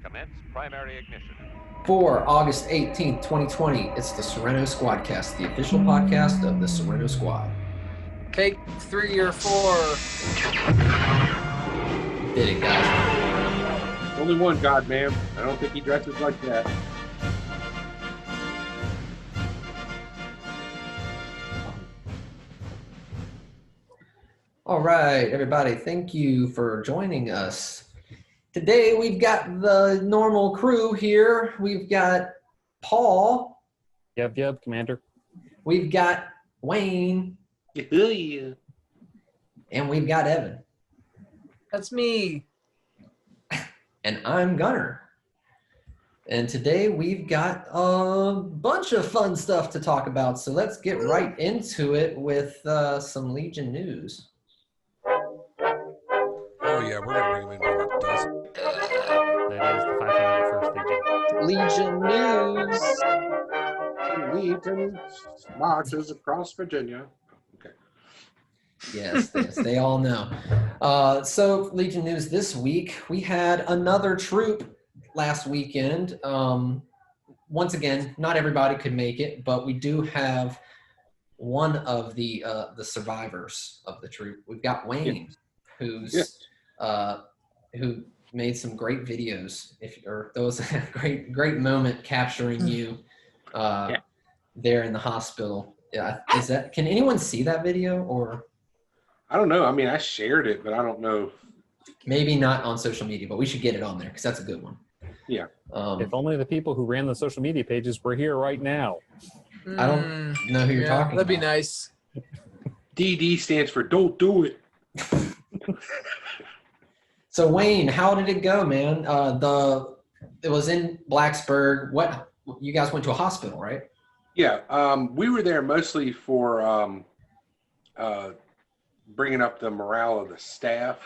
Commence primary ignition. For August 18th, 2020, it's the Serenno Squadcast, the official podcast of the Serenno Squad. Take 3 or 4. Did it, guys. Only one God, man. I don't think he dresses like that. All right, everybody, thank you for joining us. Today, we've got the normal crew here. We've got Paul. Yep, Commander. We've got Wayne. Yeah. And we've got Evan. That's me. And I'm Gunner. And today we've got a bunch of fun stuff to talk about. So let's get right into it with some Legion news. Oh yeah, we're gonna bring him in by the dozen. That is the 501st Legion. Legion marches across Virginia. Okay. Yes, they all know. So Legion news this week, we had another troop last weekend. Once again, not everybody could make it, but we do have one of the survivors of the troop. We've got Wayne, who made some great videos. There was a great moment capturing you there in the hospital. Yeah, can anyone see that video or? I don't know. I mean, I shared it, but I don't know. Maybe not on social media, but we should get it on there because that's a good one. Yeah. If only the people who ran the social media pages were here right now. I don't know who you're talking That'd about. be nice. DD stands for don't do it. So Wayne, how did it go, man? It was in Blacksburg. What, you guys went to a hospital, right? Yeah. We were there mostly for bringing up the morale of the staff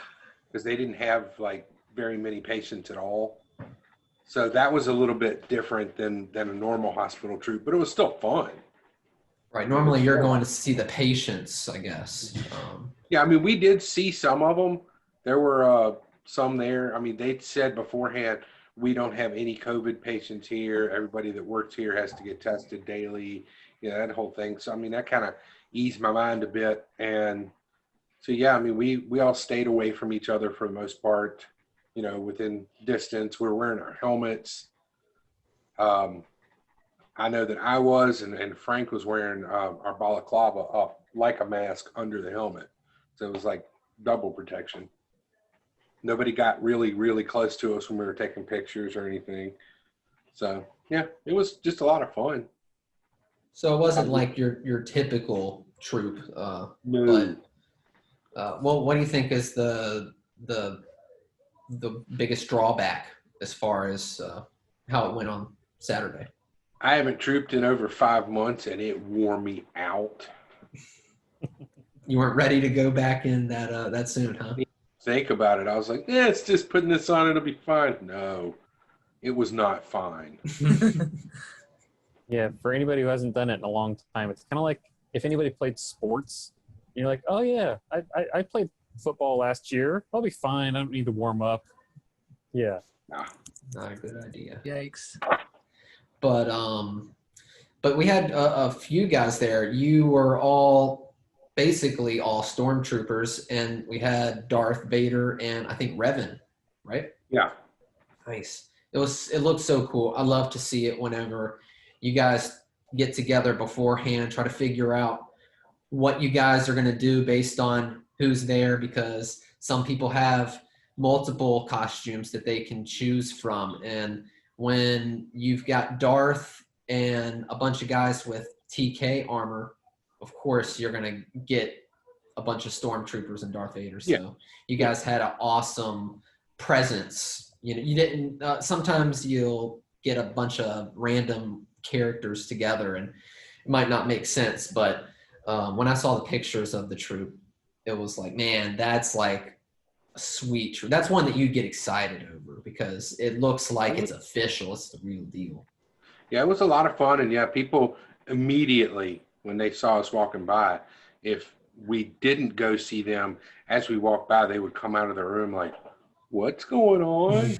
because they didn't have like very many patients at all. So that was a little bit different than a normal hospital troop, but it was still fun. Right. Normally you're going to see the patients, I guess. Yeah, I mean, we did see some of them. There were some there. I mean, they said beforehand, we don't have any COVID patients here. Everybody that works here has to get tested daily, that whole thing. So, I mean, that kind of eased my mind a bit. And so, yeah, I mean, we all stayed away from each other for the most part, within distance. We were wearing our helmets. I know that I was, and Frank was wearing our balaclava up like a mask under the helmet. So it was like double protection. Nobody got really, really close to us when we were taking pictures or anything. So, yeah, it was just a lot of fun. So it wasn't like your typical troop. No. But, well, what do you think is the biggest drawback as far as how it went on Saturday? I haven't trooped in over 5 months, and it wore me out. You weren't ready to go back in that soon, huh? Think about it. I was like, it's just putting this on. It'll be fine. No, it was not fine. Yeah, for anybody who hasn't done it in a long time, it's kind of like if anybody played sports, you're like, oh yeah, I played football last year. I'll be fine. I don't need to warm up. Yeah. Not a good idea. Yikes. But we had a few guys there. You were basically all Stormtroopers, and we had Darth Vader and I think Revan, right? Yeah. Nice. It looked so cool. I love to see it whenever you guys get together beforehand, try to figure out what you guys are going to do based on who's there, because some people have multiple costumes that they can choose from. And when you've got Darth and a bunch of guys with TK armor, of course you're going to get a bunch of Stormtroopers and Darth Vader. So you guys had an awesome presence. You didn't, sometimes you'll get a bunch of random characters together and it might not make sense. But when I saw the pictures of the troop, it was like, man, that's like a sweet troop. That's one that you get excited over because it looks like it's official. It's the real deal. Yeah, it was a lot of fun. And yeah, people immediately, when they saw us walking by, if we didn't go see them, as we walked by, they would come out of their room like, what's going on?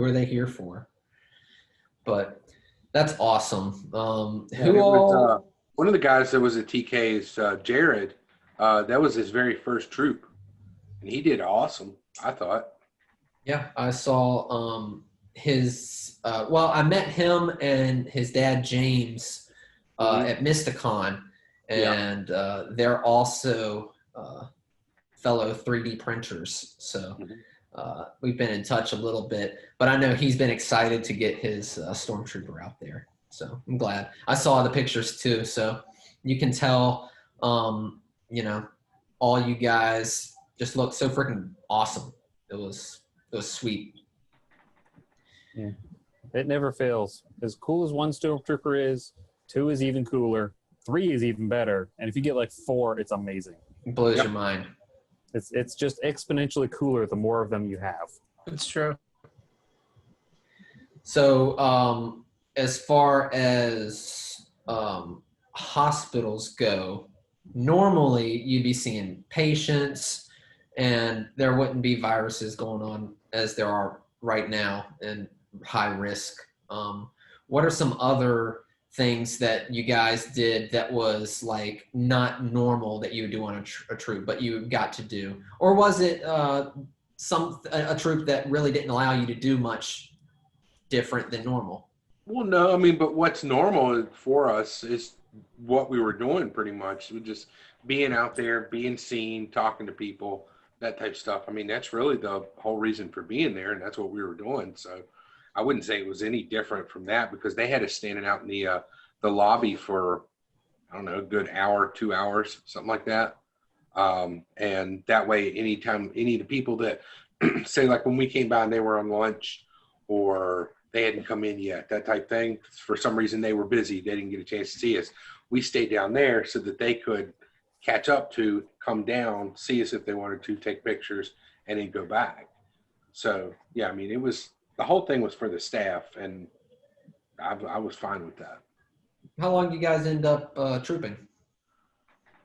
Who are they here for? But that's awesome. Yeah, Who it all? was, one of the guys that was at TK's, Jared. That was his very first troop, and he did awesome, I thought. Yeah, I saw his. Well, I met him and his dad James at Mysticon, and they're also fellow 3D printers. So we've been in touch a little bit, but I know he's been excited to get his Stormtrooper out there. So I'm glad. I saw the pictures too, so you can tell, you know, all you guys just look so freaking awesome. It was sweet. Yeah. It never fails. As cool as one Stormtrooper is, 2 is even cooler, 3 is even better, and if you get like 4, it's amazing. It blows your mind. It's just exponentially cooler the more of them you have. It's true. So as far as hospitals go, normally you'd be seeing patients and there wouldn't be viruses going on as there are right now and high risk. What are some other things that you guys did that was like not normal that you would do on a troop, but you got to do? Or was it a troop that really didn't allow you to do much different than normal? Well, no, I mean, but what's normal for us is what we were doing pretty much. We're just being out there, being seen, talking to people, that type of stuff. I mean, that's really the whole reason for being there, and that's what we were doing. So I wouldn't say it was any different from that, because they had us standing out in the lobby for, I don't know, a good hour, 2 hours, something like that. And that way, anytime any of the people that say, like when we came by and they were on lunch or they hadn't come in yet, that type thing, for some reason they were busy, they didn't get a chance to see us, we stayed down there so that they could catch up to, come down, see us if they wanted to, take pictures, and then go back. So yeah, I mean, the whole thing was for the staff, and I was fine with that. How long did you guys end up trooping?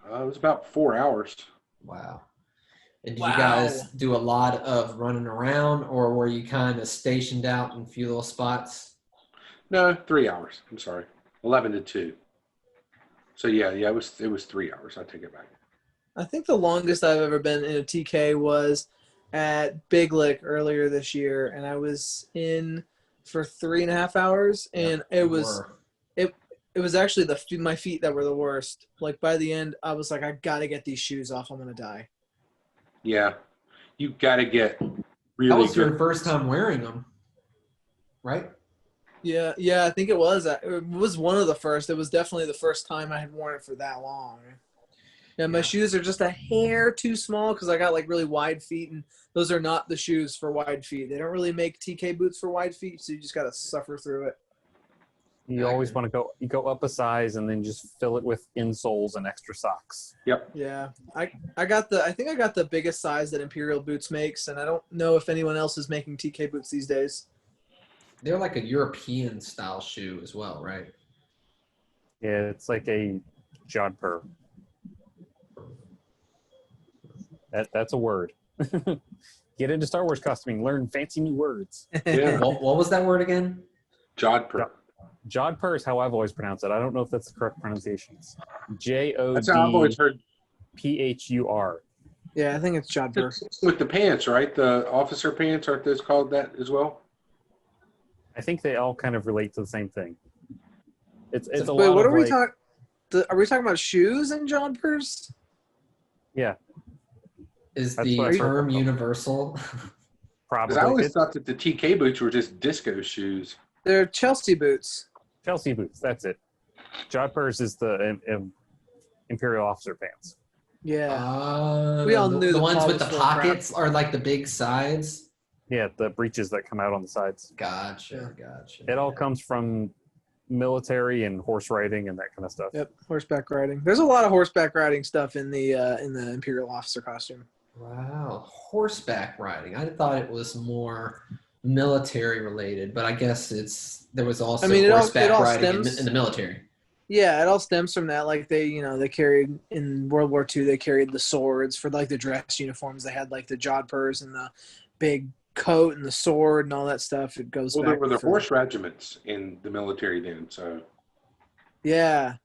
It was about 4 hours. Wow. And did you guys do a lot of running around, or were you kind of stationed out in a few little spots? No, 3 hours. I'm sorry, 11 to 2. So yeah, it was 3 hours. I take it back. I think the longest I've ever been in a TK was at Big Lick earlier this year, and I was in for 3.5 hours, and it was actually my feet that were the worst. Like by the end, I was like, I gotta get these shoes off. I'm gonna die. Yeah, you got to get really That was good. your first time wearing them, right? Yeah, I think it was. It was one of the first. It was definitely the first time I had worn it for that long. Yeah, my shoes are just a hair too small because I got like really wide feet, and those are not the shoes for wide feet. They don't really make TK boots for wide feet, so you just got to suffer through it. You always want to go up a size and then just fill it with insoles and extra socks. Yep. Yeah, I think I got the biggest size that Imperial Boots makes, and I don't know if anyone else is making TK boots these days. They're like a European style shoe as well, right? Yeah, it's like a jodhpur. That's a word. Get into Star Wars costuming, learn fancy new words. Yeah. What was that word again? Jodhpur. Jodhpur is how I've always pronounced it. I don't know if that's the correct pronunciation. That's how I've always heard. JODPHUR. Yeah, I think it's Jodhpur. With the pants, right? The officer pants, aren't those called that as well? I think they all kind of relate to the same thing. It's a Wait, lot what of are we like, talking? Are we talking about shoes and Jodhpurs? Yeah, Is That's the what I've term heard. universal? probably. Because I always thought that the TK boots were just disco shoes. They're Chelsea boots. Chelsea boots, that's it. Jodhpurs is the Imperial officer pants. Yeah. We all knew the the ones Paul with the was full of crap. pockets are like the big sides. Yeah, the breeches that come out on the sides. Gotcha. It all comes from military and horse riding and that kind of stuff. Yep, horseback riding. There's a lot of horseback riding stuff in the Imperial officer costume. Wow, horseback riding. I thought it was more military related, but I guess there was also horseback riding in the military. Yeah, it all stems from that. Like they carried in World War II. They carried the swords for like the dress uniforms. They had like the jodhpurs and the big coat and the sword and all that stuff. It goes Well, back. there were the for- horse regiments in the military then, so Yeah.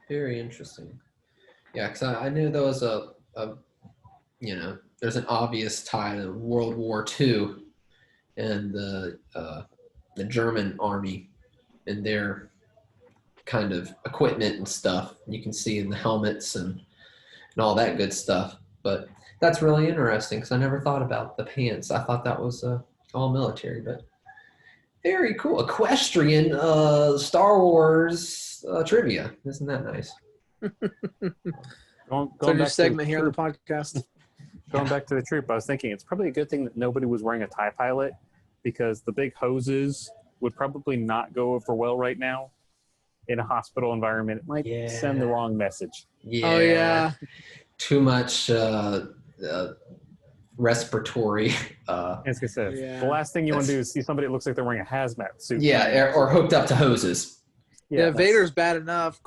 Very interesting. Yeah, because I knew there was there's an obvious tie to World War II and the German army and their kind of equipment and stuff. You can see in the helmets and all that good stuff. But that's really interesting because I never thought about the pants. I thought that was all military, but very cool. Equestrian Star Wars trivia. Isn't that nice? Going So new back to segment the here on the troop, podcast. going back to the troop, I was thinking it's probably a good thing that nobody was wearing a TIE pilot because the big hoses would probably not go over well right now in a hospital environment. It might send the wrong message. Yeah. Oh yeah. Too much respiratory. As I said, Yeah. the last thing you want to do is see somebody that looks like they're wearing a hazmat suit. or hooked up to hoses. Yeah, that's- Vader's bad enough.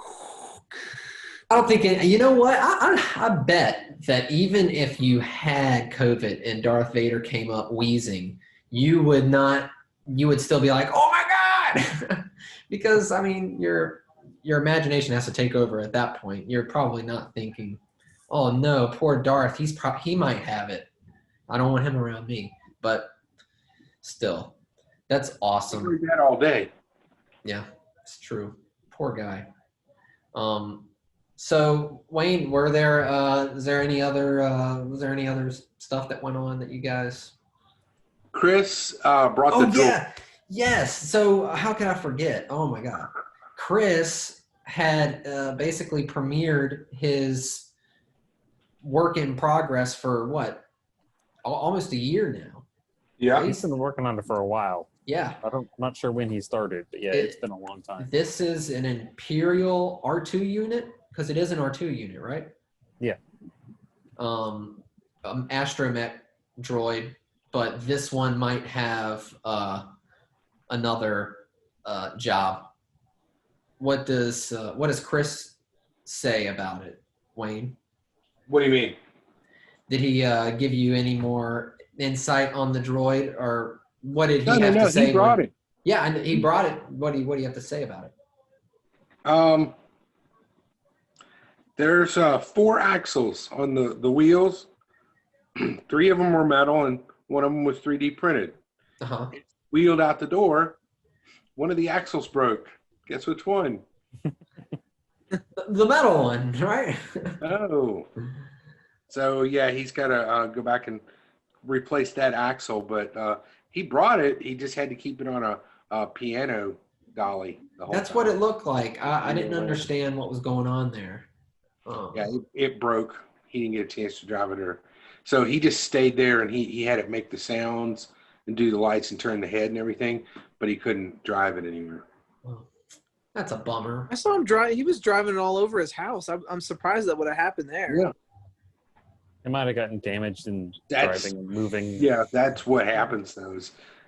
I don't think you know what? I bet that even if you had COVID and Darth Vader came up wheezing, you would still be like, oh my God! Because, I mean, your imagination has to take over at that point. You're probably not thinking, oh no, poor Darth, he might have it. I don't want him around me. But still, that's I awesome. heard that all day. Yeah, it's true. Poor guy. So Wayne, was there any other stuff that went on that you guys? Chris brought the droid. Yes. So how could I forget? Oh my God, Chris had basically premiered his work in progress for what, almost a year now. Yeah. He's been working on it for a while. Yeah. I'm not sure when he started, but yeah, it's been a long time. This is an Imperial R2 unit because it is an R2 unit, right? Yeah. Astromech droid, but this one might have another job. What does Chris say about it, Wayne? What do you mean? Did he give you any more insight on the droid, or what did he have to say? He brought it. Yeah, and he brought it. What do you have to say about it? There's 4 axles on the wheels. 3 of them were metal, and one of them was 3D printed. Uh-huh. Wheeled out the door. One of the axles broke. Guess which one? The metal one, right? Oh. So, yeah, he's got to go back and replace that axle. But he brought it. He just had to keep it on a piano dolly the whole That's time. what it looked like. I didn't understand what was going on there. Yeah, it broke. He didn't get a chance to drive it. So he just stayed there, and he had it make the sounds and do the lights and turn the head and everything, but he couldn't drive it anywhere. Well, that's a bummer. I saw him drive. He was driving it all over his house. I'm surprised that would have happened there. Yeah. It might have gotten damaged in That's- driving and moving. Yeah, that's what happens, though.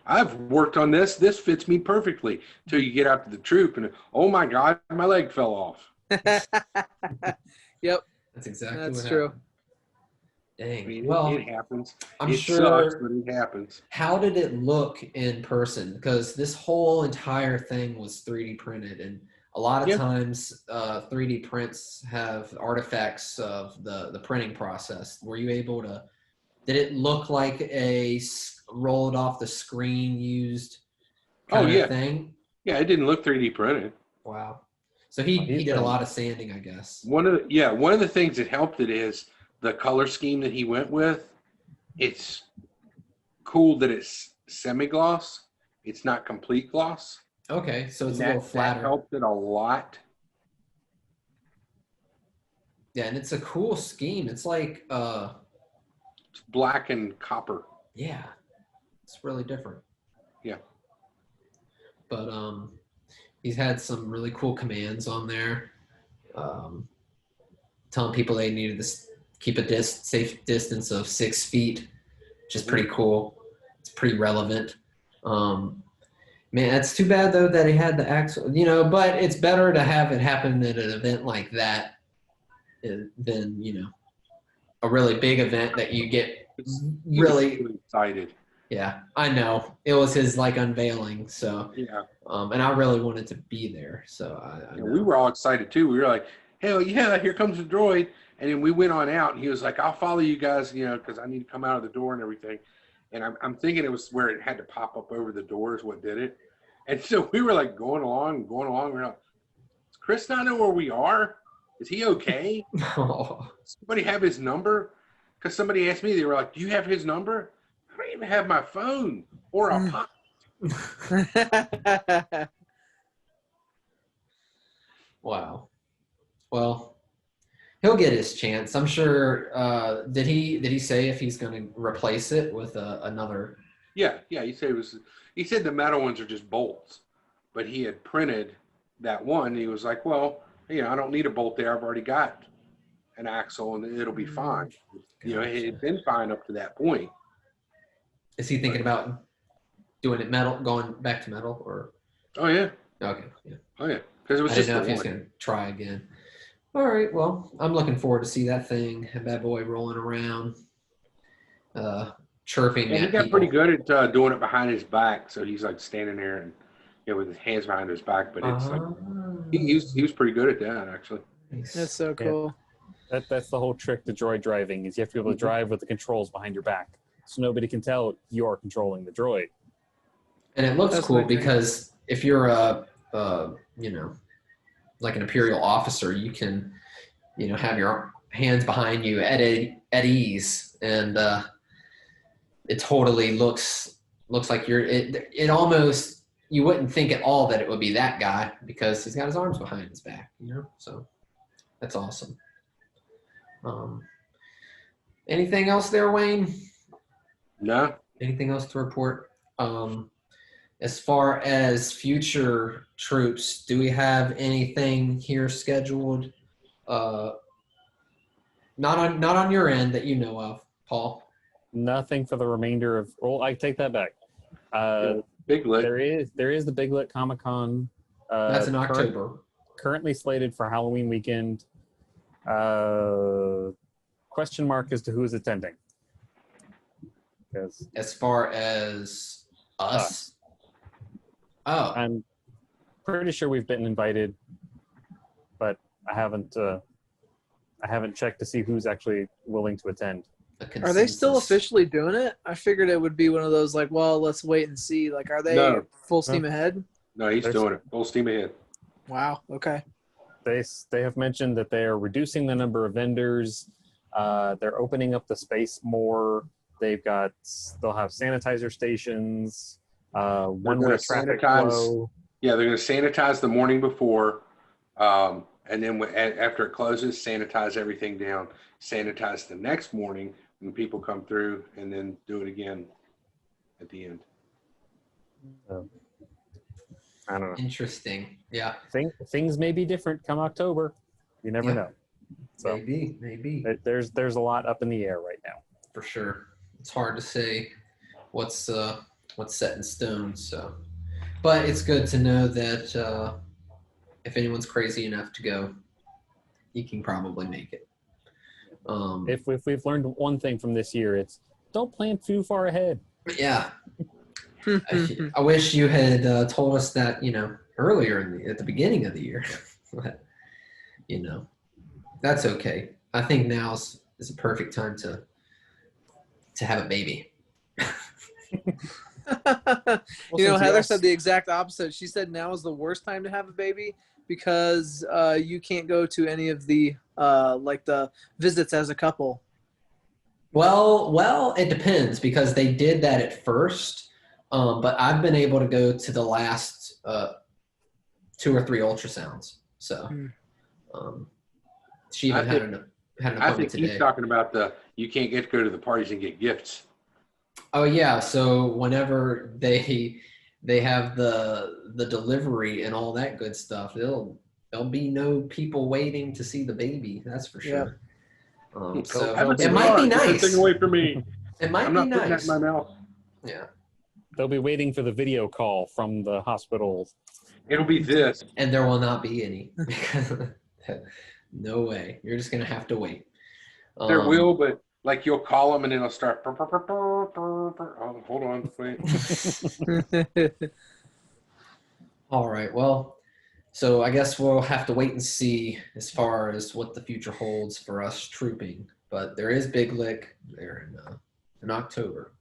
I've worked on this. This fits me perfectly. Till you get out to the troop, and oh my God, my leg fell off. Yep, That's exactly that's what true. happened. Dang. I mean, well, it happens. I'm it sure. sucks, but it happens. How did it look in person? Because this whole entire thing was 3D printed, and a lot of Yeah. times 3D prints have artifacts of the printing process. Were you able to? Did it look like a rolled off the screen used kind yeah. of thing? Yeah, it didn't look 3D printed. Wow. So he He's did a been- lot of sanding, I guess. One of the things that helped it is the color scheme that he went with. It's cool that it's semi-gloss. It's not complete gloss. Okay, so it's a That- little That flatter. helped it a lot. Yeah, and it's a cool scheme. It's like, It's black and copper. yeah, it's really different. Yeah. But he's had some really cool commands on there, telling people they needed to keep a safe distance of 6 feet, which is pretty cool. It's pretty relevant. Man, it's too bad though that he had the axle, but it's better to have it happen at an event like that than, a really big event that you get He's really excited. Yeah, I know. It was his like unveiling, so Yeah. and I really wanted to be there, so I know. We were all excited too. We were like, hell yeah, here comes the droid. And then we went on out, and he was like, I'll follow you guys, because I need to come out of the door and everything. And I'm thinking it was where it had to pop up over the doors, what did it. And so we were like going along. We're like, does Chris not know where we are? Is he okay? Oh. Somebody have his number? Because somebody asked me, they were like, do you have his number? I don't even have my phone or a pop. Wow. Well, he'll get his chance. I'm sure. Did he say if he's going to replace it with another? Yeah. He said the metal ones are just bolts, but he had printed that one. He was like, well, I don't need a bolt there. I've already got an axle, and it'll be fine. It had been fine up to that point. Is he thinking about doing it metal, going back to metal, or? Oh yeah. Okay. Yeah. Oh yeah. Because it was I just didn't know if he was one. going to try again. All right. Well, I'm looking forward to see that thing, that bad boy rolling around, chirping And he at got people. pretty good at doing it behind his back. So he's like standing there and with his hands behind his back. But it's like he was pretty good at that actually. That's so cool. That's the whole trick to droid driving is you have to be able to drive with the controls behind your back, so nobody can tell you're controlling the droid. And it looks That's cool my thing. because if you're like an Imperial officer, you can, have your hands behind you at ease, and it totally looks like it almost, you wouldn't think at all that it would be that guy because he's got his arms behind his back, so that's awesome. Anything else there, Wayne? No. Anything else to report? As far as future troops, do we have anything here scheduled? Not on your end that you know of, Paul. Nothing for the remainder of. Well, I take that back. Big Lit. There is the Big Lit Comic-Con. That's in October. Currently slated for Halloween weekend. Question mark as to who is attending. Because As far as us. Oh, I'm pretty sure we've been invited, but I haven't checked to see who's actually willing to attend. Are they still consensus. officially doing it? I figured it would be one of those like, well, let's wait and see. Like, are they No. full steam ahead? No, he's doing it. Full steam ahead. Wow. Okay. They have mentioned that they are reducing the number of vendors. They're opening up the space more. They'll have sanitizer stations. One-way traffic flow. Yeah, they're going to sanitize the morning before, and then after it closes, sanitize everything down. Sanitize the next morning when people come through, and then do it again at the end. I don't know. Interesting. Yeah. Things may be different come October. You never know. So Maybe. there's a lot up in the air right now. For sure. It's hard to say what's set in stone. So, but it's good to know that if anyone's crazy enough to go, you can probably make it. If we've learned one thing from this year, it's don't plan too far ahead. Yeah. I wish you had told us that, earlier at the beginning of the year. But, that's okay. I think now is a perfect time to have a baby. Heather said the exact opposite. She said now is the worst time to have a baby because you can't go to any of the the visits as a couple. Well, it depends because they did that at first, but I've been able to go to the last 2 or 3 ultrasounds. So she even had an appointment I think today. he's talking about you can't get to go to the parties and get gifts. Oh yeah, so whenever they have the delivery and all that good stuff, there'll be no people waiting to see the baby. That's for sure. So it might be nice. Take away from me. It might I'm be not putting that nice. in my mouth. Yeah, They'll be waiting for the video call from the hospital. It'll be this. and there will not be any. No way. You're just gonna have to wait. There will, but like you'll call them and it'll start. Oh, hold on, wait. All right. Well, so I guess we'll have to wait and see as far as what the future holds for us trooping. But there is Big Lick there in October.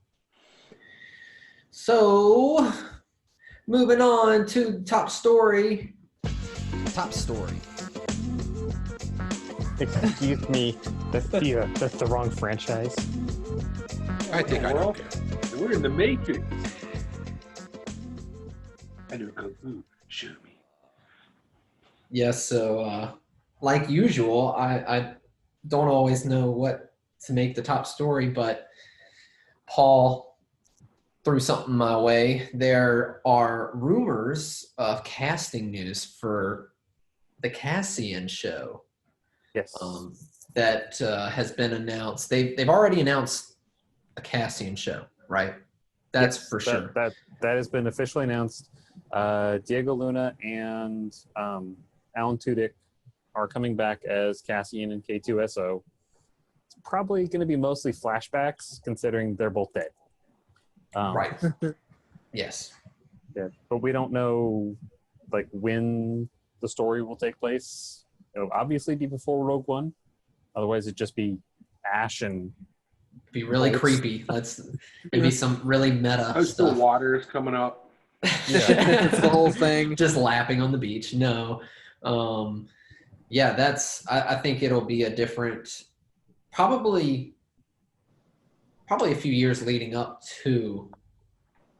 So, moving on to the top story. Top story. Excuse me, that's the wrong franchise. I think I don't care. We're in the Matrix. I know Kung Fu. Shoot me. Yes, so like usual, I don't always know what to make the top story, but Paul threw something my way. There are rumors of casting news for the Cassian show. Yes. That has been announced. They've already announced a Cassian show, right? That's Yes, for sure. That has been officially announced. Diego Luna and Alan Tudyk are coming back as Cassian and K2SO. It's probably going to be mostly flashbacks, considering they're both dead. Right. Yes. Yeah, but we don't know like when the story will take place. It'll obviously be before Rogue One. Otherwise, it'd just be Ash and Be really bolts. creepy. Let's maybe some really meta Coastal stuff. water is coming up. It's the whole thing. Just lapping on the beach. No. Yeah, that's I think it'll be a different probably a few years leading up to.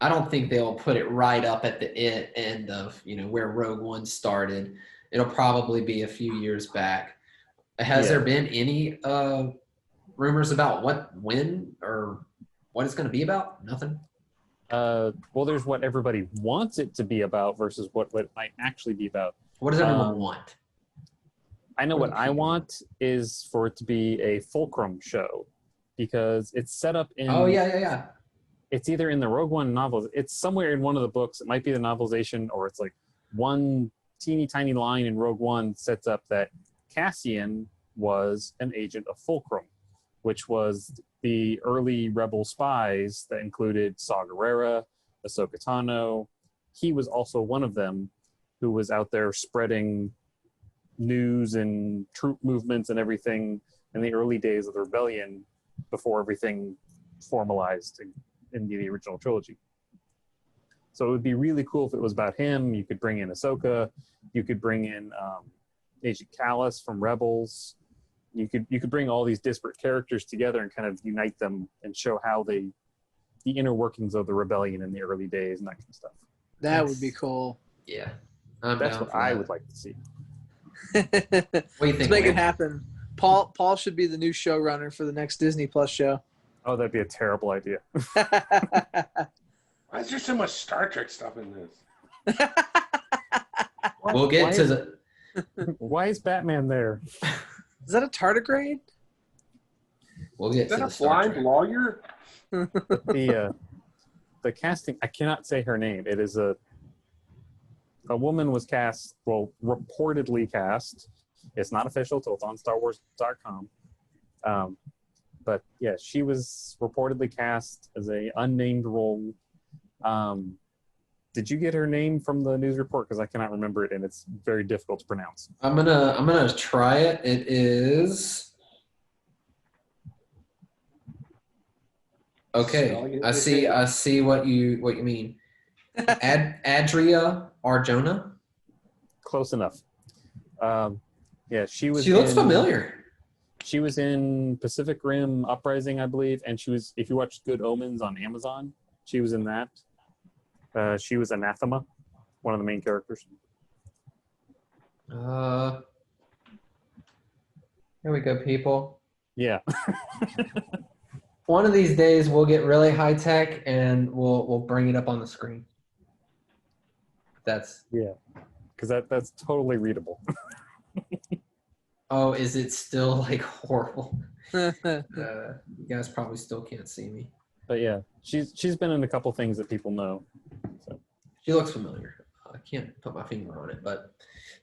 I don't think they'll put it right up at the end of, where Rogue One started. It'll probably be a few years back. Has there been any rumors about when or what it's going to be about? Nothing? Well, there's what everybody wants it to be about versus what it might actually be about. What does everyone want? I know What what do I people want is for it to be a fulcrum show because it's set up in. Oh, yeah. It's either in the Rogue One novels. It's somewhere in one of the books. It might be the novelization, or it's like one teeny tiny line in Rogue One sets up that Cassian was an agent of Fulcrum, which was the early Rebel spies that included Saw Gerrera, Ahsoka Tano. He was also one of them who was out there spreading news and troop movements and everything in the early days of the rebellion before everything formalized in the original trilogy. So it would be really cool if it was about him. You could bring in Ahsoka. You could bring in Agent Kallus from Rebels. You could bring all these disparate characters together and kind of unite them and show how the inner workings of the rebellion in the early days and that kind of stuff. That would be cool. Yeah. That's what I would like to see. What do you think? Let's make Wayne? it happen. Paul should be the new showrunner for the next Disney Plus show. Oh, that'd be a terrible idea. Why is there so much Star Trek stuff in this? We'll get to the. Why is Batman there? Is that a tardigrade? We'll get Is to that the a Star blind Trek. lawyer? The casting, I cannot say her name. It is a woman was cast, well, reportedly cast. It's not official till it's on StarWars.com. But yeah, she was reportedly cast as a unnamed role. Did you get her name from the news report? Because I cannot remember it, and it's very difficult to pronounce. I'm gonna try it. It is. Okay, I see what you mean. Adria Arjona. Close enough. Yeah, she was. She looks familiar. She was in Pacific Rim Uprising, I believe, and she was. If you watched Good Omens on Amazon, she was in that. She was Anathema, one of the main characters. Here we go, people. Yeah. One of these days we'll get really high tech and we'll bring it up on the screen. That's Because that's totally readable. Oh, is it still like horrible? You guys probably still can't see me. But yeah, she's been in a couple things that people know. So. She looks familiar. I can't put my finger on it, but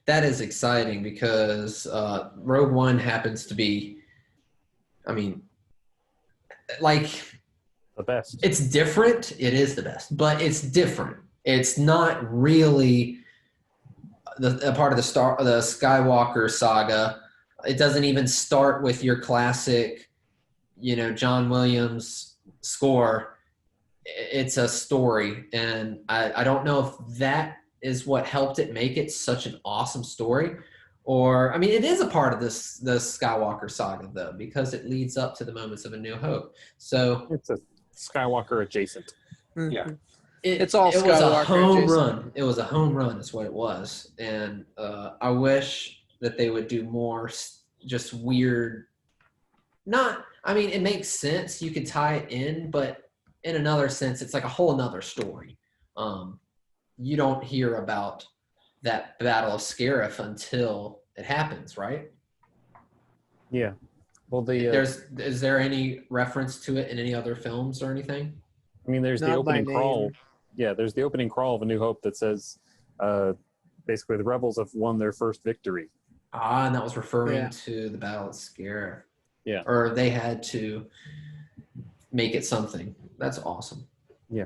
that is exciting because Rogue One happens to be I mean, like, The best. it's different. It is the best, but it's different. It's not really a part of the Skywalker saga. It doesn't even start with your classic, John Williams score. It's a story, and I don't know if that is what helped it make it such an awesome story, or it is a part of the Skywalker saga though, because it leads up to the moments of A New Hope. So It's a Skywalker adjacent. Yeah. It's all it was a Skywalker home adjacent. run. It was a home run, is what it was, and I wish that they would do more just weird. It makes sense. You could tie it in, but in another sense, it's like a whole another story. You don't hear about that Battle of Scarif until it happens, right? Yeah. Well, Is there any reference to it in any other films or anything? there's the Not by opening name. crawl. Yeah, there's the opening crawl of A New Hope that says, basically, the rebels have won their first victory. And that was referring Yeah. to the Battle of Scarif. Yeah. Or they had to make it something. That's awesome. Yeah.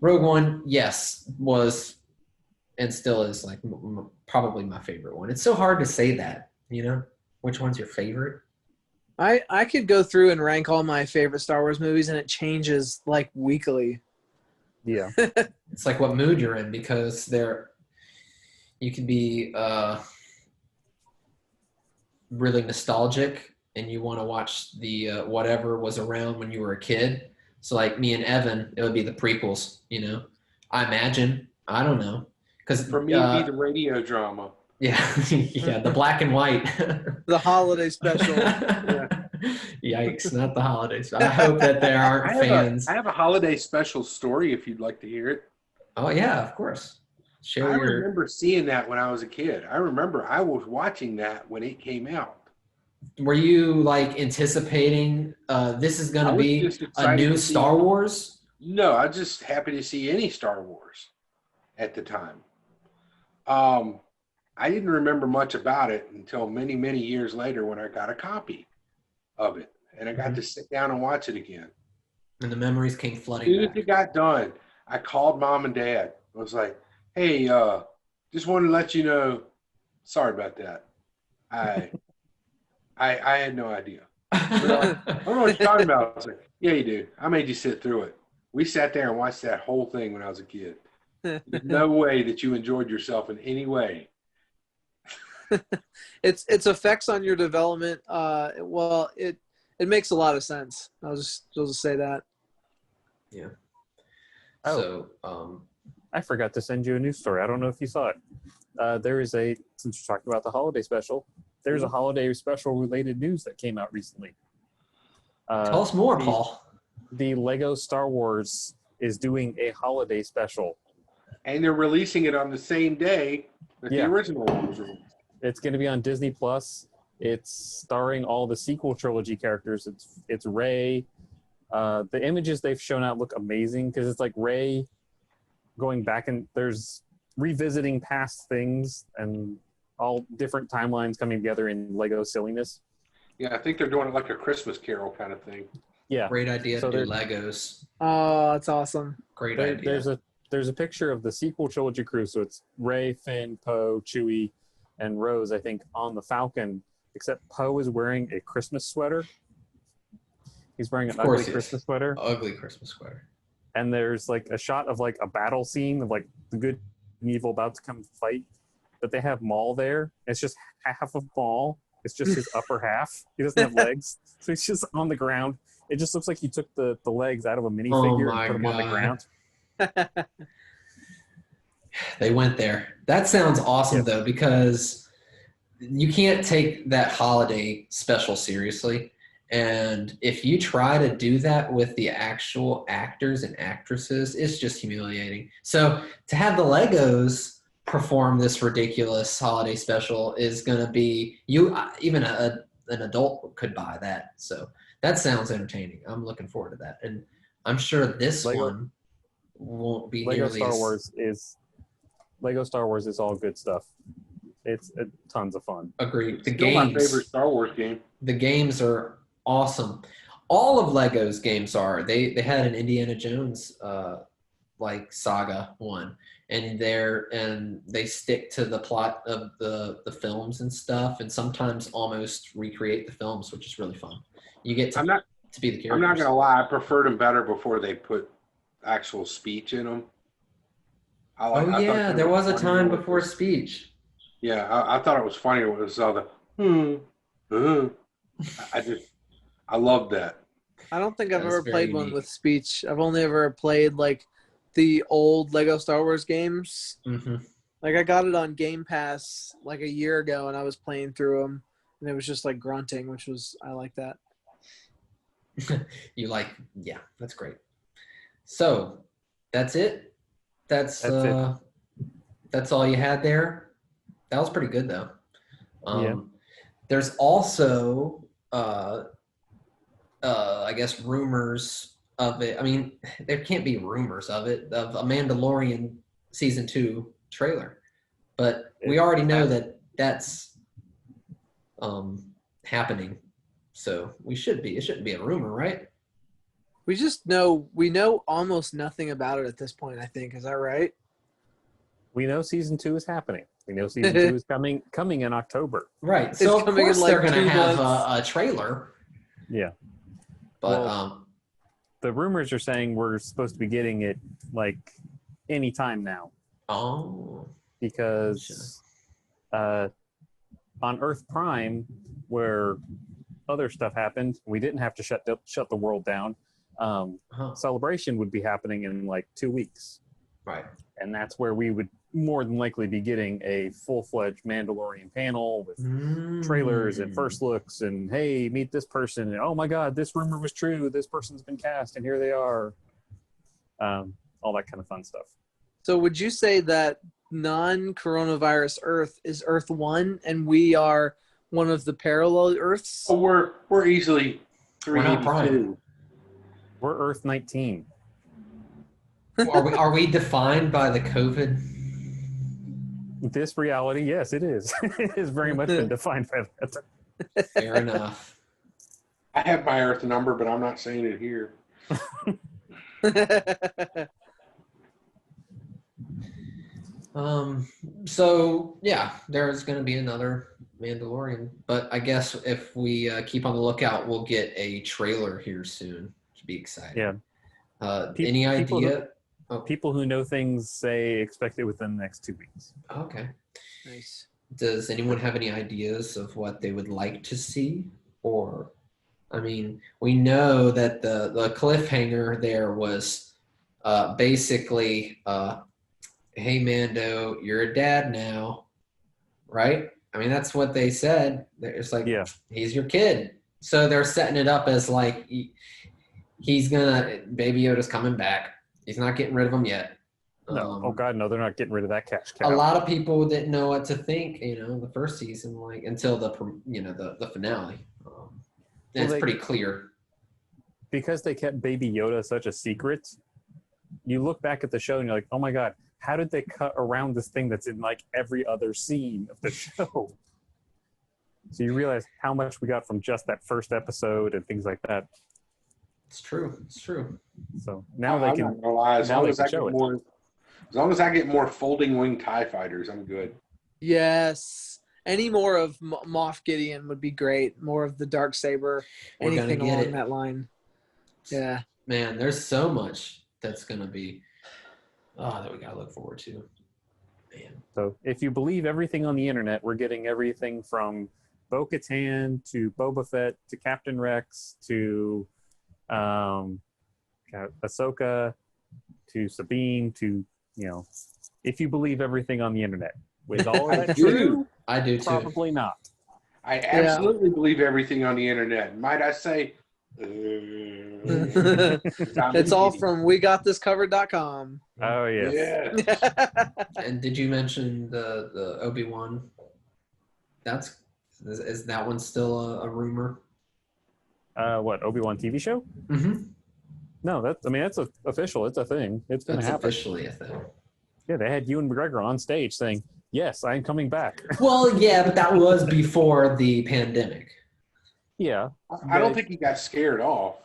Rogue One, yes, was and still is like probably my favorite one. It's so hard to say that, which one's your favorite? I could go through and rank all my favorite Star Wars movies, and it changes like weekly. Yeah. It's like what mood you're in, because you could be really nostalgic and you want to watch the whatever was around when you were a kid. So like me and Evan, it would be the prequels, I imagine. I don't know. Because For me, it'd be the radio drama. Yeah, yeah, the black and white. The holiday special. Yikes, not the holidays. I hope that there aren't fans. I have a holiday special story if you'd like to hear it. Oh, yeah, of course. I remember seeing that when I was a kid. I remember I was watching that when it came out. Were you like anticipating this is going to be just a excited new to see Star it. Wars? No, I was just happy to see any Star Wars at the time. I didn't remember much about it until many, many years later when I got a copy of it. And I got to sit down and watch it again. And the memories came As flooding soon as back. it got done, I called Mom and Dad. I was like, hey, just wanted to let you know, sorry about that. I had no idea. I don't know what you're talking about. I was like, yeah, you do. I made you sit through it. We sat there and watched that whole thing when I was a kid. There's no way that you enjoyed yourself in any way. Its effects on your development. Well, it makes a lot of sense. I'll just say that. Yeah. Oh. So, I forgot to send you a news story. I don't know if you saw it. There is since you're talking about the holiday special, there's a holiday special related news that came out recently. tell us more, Paul. The Lego Star Wars is doing a holiday special. And they're releasing it on the same day that the Yeah. original one was released. It's going to be on Disney Plus. It's starring all the sequel trilogy characters. It's Rey. The images they've shown out look amazing because it's like Rey going back, and there's revisiting past things and all different timelines coming together in Lego silliness. Yeah, I think they're doing it like a Christmas Carol kind of thing. Yeah, Great idea So to do they're- Legos. Oh, that's awesome. Great idea. there's a picture of the sequel trilogy crew. So it's Rey, Finn, Poe, Chewie, and Rose, I think, on the Falcon. Except Poe is wearing a Christmas sweater. He's wearing an Of course ugly he is. Christmas sweater. Ugly Christmas sweater. And there's like a shot of like a battle scene of like the good and evil about to come fight. But they have Maul there. It's just half of Maul. It's just his upper half. He doesn't have legs. So he's just on the ground. It just looks like he took the legs out of a minifigure my and put them on the God. ground. They went there. That sounds awesome, though, because you can't take that holiday special seriously. And if you try to do that with the actual actors and actresses, it's just humiliating. So to have the Legos perform this ridiculous holiday special is going to be even an adult could buy that. So that sounds entertaining. I'm looking forward to that. And I'm sure this one won't be Lego nearly Star as- Wars is all good stuff. It's tons of fun. Agreed. Still my favorite Star Wars game. The games are awesome. All of Lego's games are. They had an Indiana Jones like saga one, and they stick to the plot of the films and stuff, and sometimes almost recreate the films, which is really fun. You get to be the characters. I'm not gonna lie, I preferred them better before they put actual speech in them. There was a time before speech. Yeah, I thought it was funny when it was all the I loved that. I don't think I've That is ever very played one unique. with speech. I've only ever played like the old Lego Star Wars games. Mm-hmm. Like I got it on Game Pass like a year ago, and I was playing through them, and it was just like grunting, I like that. That's great. So that's it. That's all you had there. That was pretty good though. There's also I guess rumors of it. I mean, there can't be rumors of it, of a Mandalorian season 2 trailer, but we already know that that's happening. So it shouldn't be a rumor, right? We know almost nothing about it at this point, I think. Is that right? We know season 2 is happening. We know season 2 is coming in October. Right. So of coming course in, like, they're going to 2 have months. a trailer. Yeah. But the rumors are saying we're supposed to be getting it like any time now. Oh. Because on Earth Prime, where other stuff happened, we didn't have to shut the world down. Celebration would be happening in like 2 weeks. Right. And that's where we would more than likely be getting a full-fledged Mandalorian panel with trailers and first looks and, hey, meet this person. And, oh, my God, this rumor was true. This person's been cast, and here they are. All that kind of fun stuff. So would you say that non-coronavirus Earth is Earth 1, and we are one of the parallel Earths? Oh, we're easily 382. We're Earth 19. Are we defined by the COVID? This reality, yes, it is. It has very much been defined by that. Fair enough. I have my Earth number, but I'm not saying it here. So yeah, there's going to be another Mandalorian, but I guess if we keep on the lookout, we'll get a trailer here soon. Should be exciting. Yeah. Any idea? People who know things say expect it within the next 2 weeks. Okay. Nice. Does anyone have any ideas of what they would like to see? Or, I mean, we know that the cliffhanger there was basically, hey, Mando, you're a dad now, right? I mean, that's what they said. It's like, he's your kid. So they're setting it up as like Baby Yoda's coming back. He's not getting rid of him yet. No. Oh God, no! They're not getting rid of that cash cow. A lot of people didn't know what to think, the first season, like until the finale. It's pretty clear because they kept Baby Yoda such a secret. You look back at the show and you're like, oh my God, how did they cut around this thing that's in like every other scene of the show? So you realize how much we got from just that first episode and things like that. It's true. So now they can. I'm not gonna lie, as long as I get more folding wing TIE fighters, I'm good. Yes. Any more of Moff Gideon would be great. More of the Darksaber. Anything along that line. Yeah. Man, there's so much that's gonna be that we gotta look forward to. Man. So if you believe everything on the internet, we're getting everything from Bo-Katan to Boba Fett to Captain Rex to Ahsoka to Sabine to, if you believe everything on the internet. Is all of that true? I do too. Probably not. I absolutely believe everything on the internet. Might I say? It's all from WeGotThisCovered.com. Oh yes. Yeah. And did you mention the Obi-Wan? Is that one still a rumor? What, Obi-Wan TV show? Mm-hmm. No, that's official. It's a thing. It's going to happen. Officially a thing. Yeah, they had Ewan McGregor on stage saying, "Yes, I'm coming back." Well, yeah, but that was before the pandemic. Yeah. I don't think he got scared off.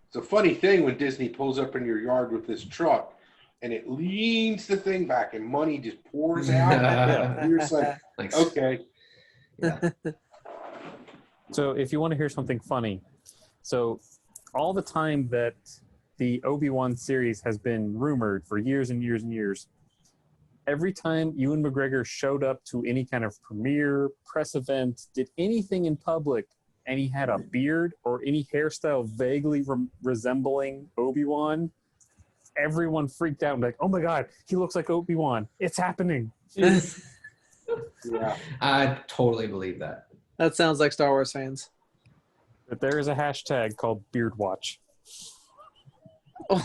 It's a funny thing when Disney pulls up in your yard with this truck and it leans the thing back and money just pours out. Yeah. You're just like, Like, okay. yeah. So if you want to hear something funny, so all the time that the Obi-Wan series has been rumored for years and years and years, every time Ewan McGregor showed up to any kind of premiere, press event, did anything in public, and he had a beard or any hairstyle vaguely resembling Obi-Wan, everyone freaked out and like, oh my God, he looks like Obi-Wan. It's happening. Yeah. I totally believe that. That sounds like Star Wars fans. But there is a hashtag called BeardWatch. False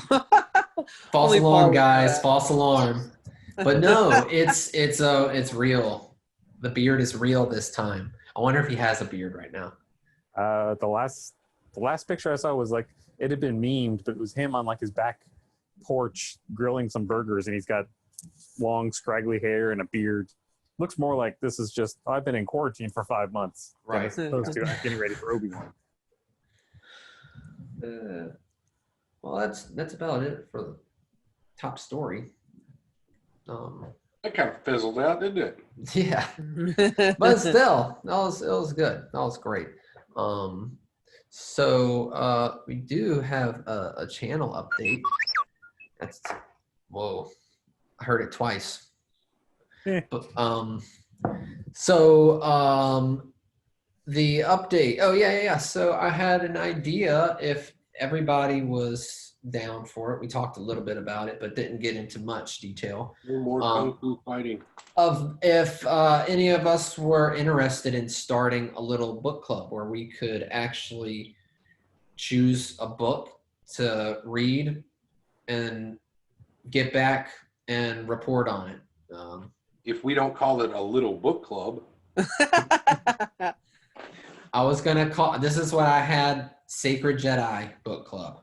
Only alarm, Paul would guys. do that. False alarm. But no, it's real. The beard is real this time. I wonder if he has a beard right now. The last picture I saw was like, it had been memed, but it was him on like his back porch grilling some burgers, and he's got long, scraggly hair and a beard. Looks more like this is just, I've been in quarantine for 5 months. Right. As opposed to I'm getting ready for Obi-Wan. Well, that's about it for the top story. That kind of fizzled out, didn't it? Yeah, but still, it was good. That was great. So we do have a channel update. Whoa, I heard it twice. But, the update. Oh yeah. So I had an idea if everybody was down for it. We talked a little bit about it, but didn't get into much detail. No more kung fu fighting. Of if any of us were interested in starting a little book club where we could actually choose a book to read and get back and report on it. If we don't call it a little book club. I was going to call, this is what I had, Sacred Jedi Book Club.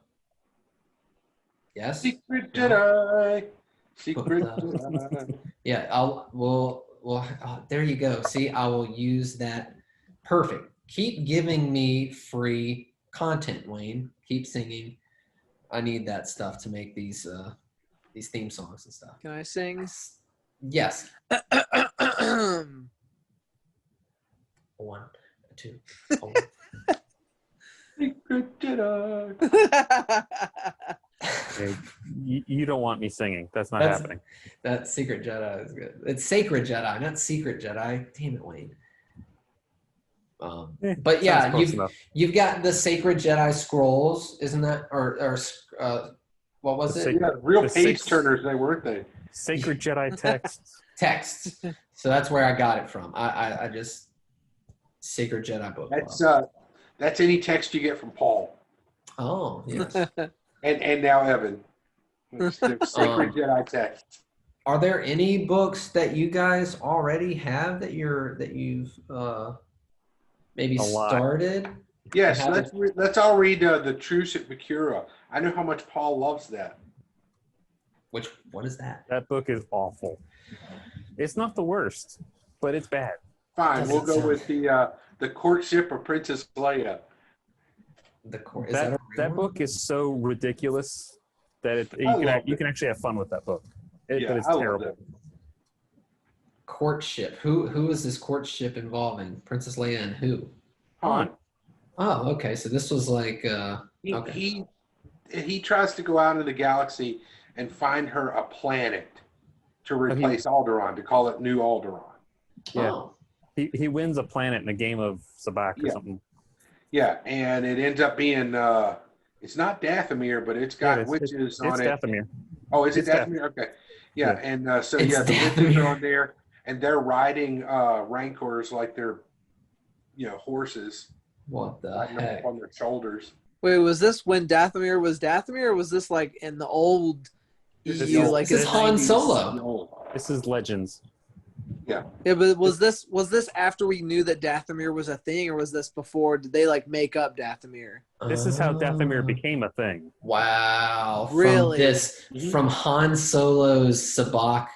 Yes? Secret Jedi. Secret Jedi. Yeah, there you go. See, I will use that. Perfect. Keep giving me free content, Wayne. Keep singing. I need that stuff to make these theme songs and stuff. Can I sing? Yes. 1, 2. Oh. Secret Jedi. Hey, you don't want me singing. That's not happening. That Secret Jedi is good. It's Sacred Jedi, not Secret Jedi. Damn it, Wayne. But yeah, you've got the Sacred Jedi scrolls, isn't that? Or what was it? Yeah, real page turners, they weren't they? Sacred Jedi texts. Texts. So that's where I got it from. I just Sacred Jedi book. That's any text you get from Paul. Oh, yes. And now Evan. It's the Sacred Jedi text. Are there any books that you guys already have that you've maybe started? Yes, let's all read The Truce at Bakura. I know how much Paul loves that. What is that? That book is awful. It's not the worst, but it's bad. Fine, we'll go with the Courtship of Princess Leia. That book is so ridiculous that you can actually have fun with that book. But it's terrible. Courtship. Who is this courtship involving? Princess Leia and who? Han. Oh, okay. So this was like he tries to go out into the galaxy and find her a planet to replace Alderaan, to call it New Alderaan. Yeah. Oh. He wins a planet in a game of Sabacc or something. Yeah, and it ends up being it's not Dathomir, but it's got witches on it. It's Dathomir. Oh, is it Dathomir? Okay. Yeah, and the witches are on there, and they're riding rancors like they're horses. What the heck? On their shoulders. Wait, was this when Dathomir was Dathomir, or was this like in the old EU? Like this is Han Solo. This is Legends. Yeah, but was this after we knew that Dathomir was a thing, or was this before? Did they like make up Dathomir? This is how Dathomir became a thing. Wow. Really? From Han Solo's Sabacc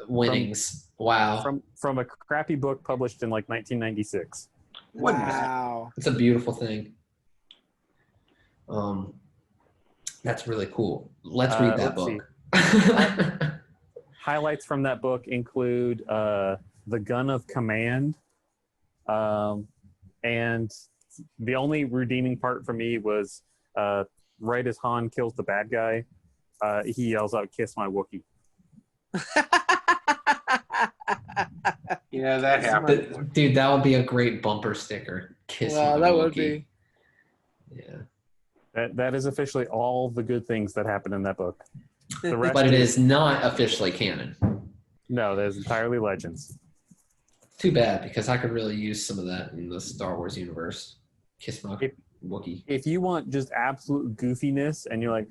winnings. Wow. From a crappy book published in like 1996. Wow. It's a beautiful thing. That's really cool. Let's read that let's book. Highlights from that book include The Gun of Command. And the only redeeming part for me was right as Han kills the bad guy, he yells out, "Kiss my Wookiee." Yeah, that happened. Dude, that would be a great bumper sticker. Kiss Wow, my that Wookiee. would be. Yeah. That is officially all the good things that happen in that book. The rest But it is not officially canon. No, that is entirely legends. Too bad, because I could really use some of that in the Star Wars universe. Kiss my Wookiee. If you want just absolute goofiness and you're like,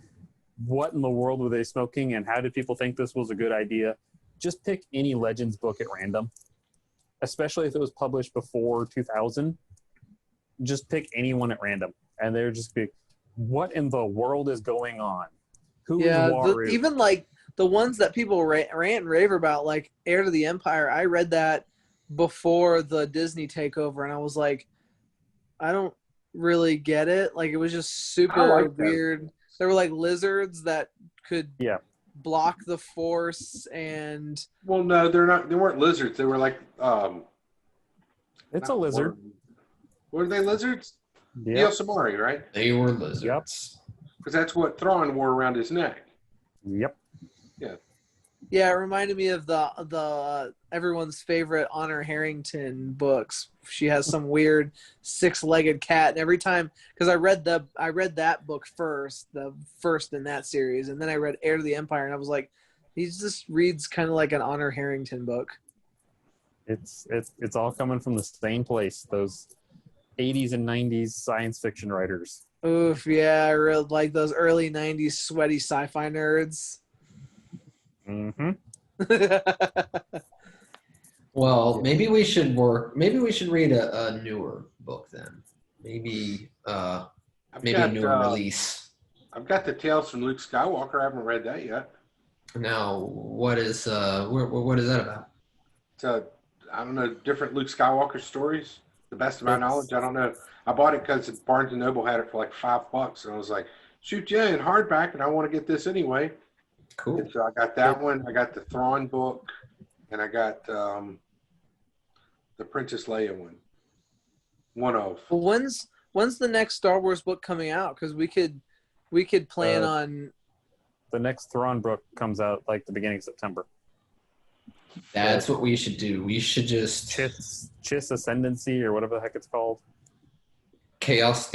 what in the world were they smoking and how did people think this was a good idea? Just pick any Legends book at random, especially if it was published before 2000. Just pick anyone at random, and they're just be, what in the world is going on? Who is Waru? Even like the ones that people rant and rave about, like Heir to the Empire. I read that before the Disney takeover, and I was like, I don't really get it. Like, it was just super weird. There were like lizards that could block the Force, and no, they're not. They weren't lizards. They were like it's a lizard. Were they lizards? Yep. Yosumari, right? They were lizards. Because that's what Thrawn wore around his neck. Yep. Yeah, it reminded me of the everyone's favorite Honor Harrington books. She has some weird six-legged cat, and every time, because I read that book first, the first in that series, and then I read Heir to the Empire, and I was like, he just reads kind of like an Honor Harrington book. It's all coming from the same place. Those 80s and 90s science fiction writers. Oof, yeah, I read like those early 90s sweaty sci-fi nerds. Mm-hmm. Well, maybe we should read a newer book then. Maybe a newer release. I've got the Tales from Luke Skywalker. I haven't read that yet. Now, what is what is that about? It's I don't know, different Luke Skywalker stories. The best of my knowledge, I don't know. I bought it because Barnes and Noble had it for like $5, and I was like, shoot, yeah, in hardback, and I want to get this anyway. Cool. And so I got that one. I got the Thrawn book, and I got the Princess Leia one. One of. Well, when's the next Star Wars book coming out? Because we could plan on. The next Thrawn book comes out like the beginning of September. That's what we should do. We should just Chiss Ascendancy or whatever the heck it's called. Chaos.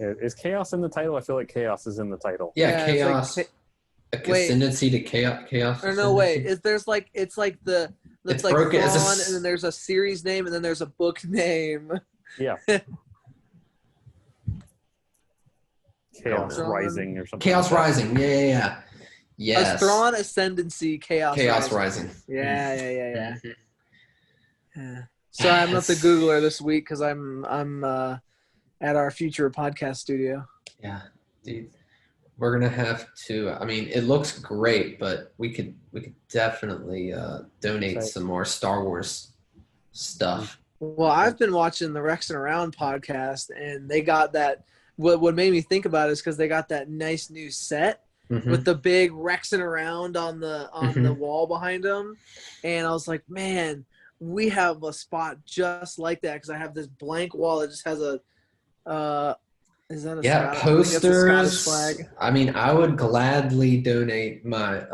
Is Chaos in the title? I feel like Chaos is in the title. Yeah, Chaos. Ascendancy to Chaos. Or no, wait. It's like the it's like broken. Thrawn, and then there's a series name, and then there's a book name. Yeah. Chaos Rising or something. Chaos Rising. Yeah. Yes. Thrawn Ascendancy, Chaos Rising. Yeah. So I'm not the Googler this week because I'm at our future podcast studio. Yeah, dude. We're gonna have to. I mean, it looks great, but we could definitely donate some more Star Wars stuff. Well, I've been watching the Rex and Around podcast, and they got that. What made me think about it is because they got that nice new set with the big Rexing Around on the wall behind them, and I was like, man, we have a spot just like that because I have this blank wall that just has a. Is that a posters? Flag? I mean, I would gladly donate my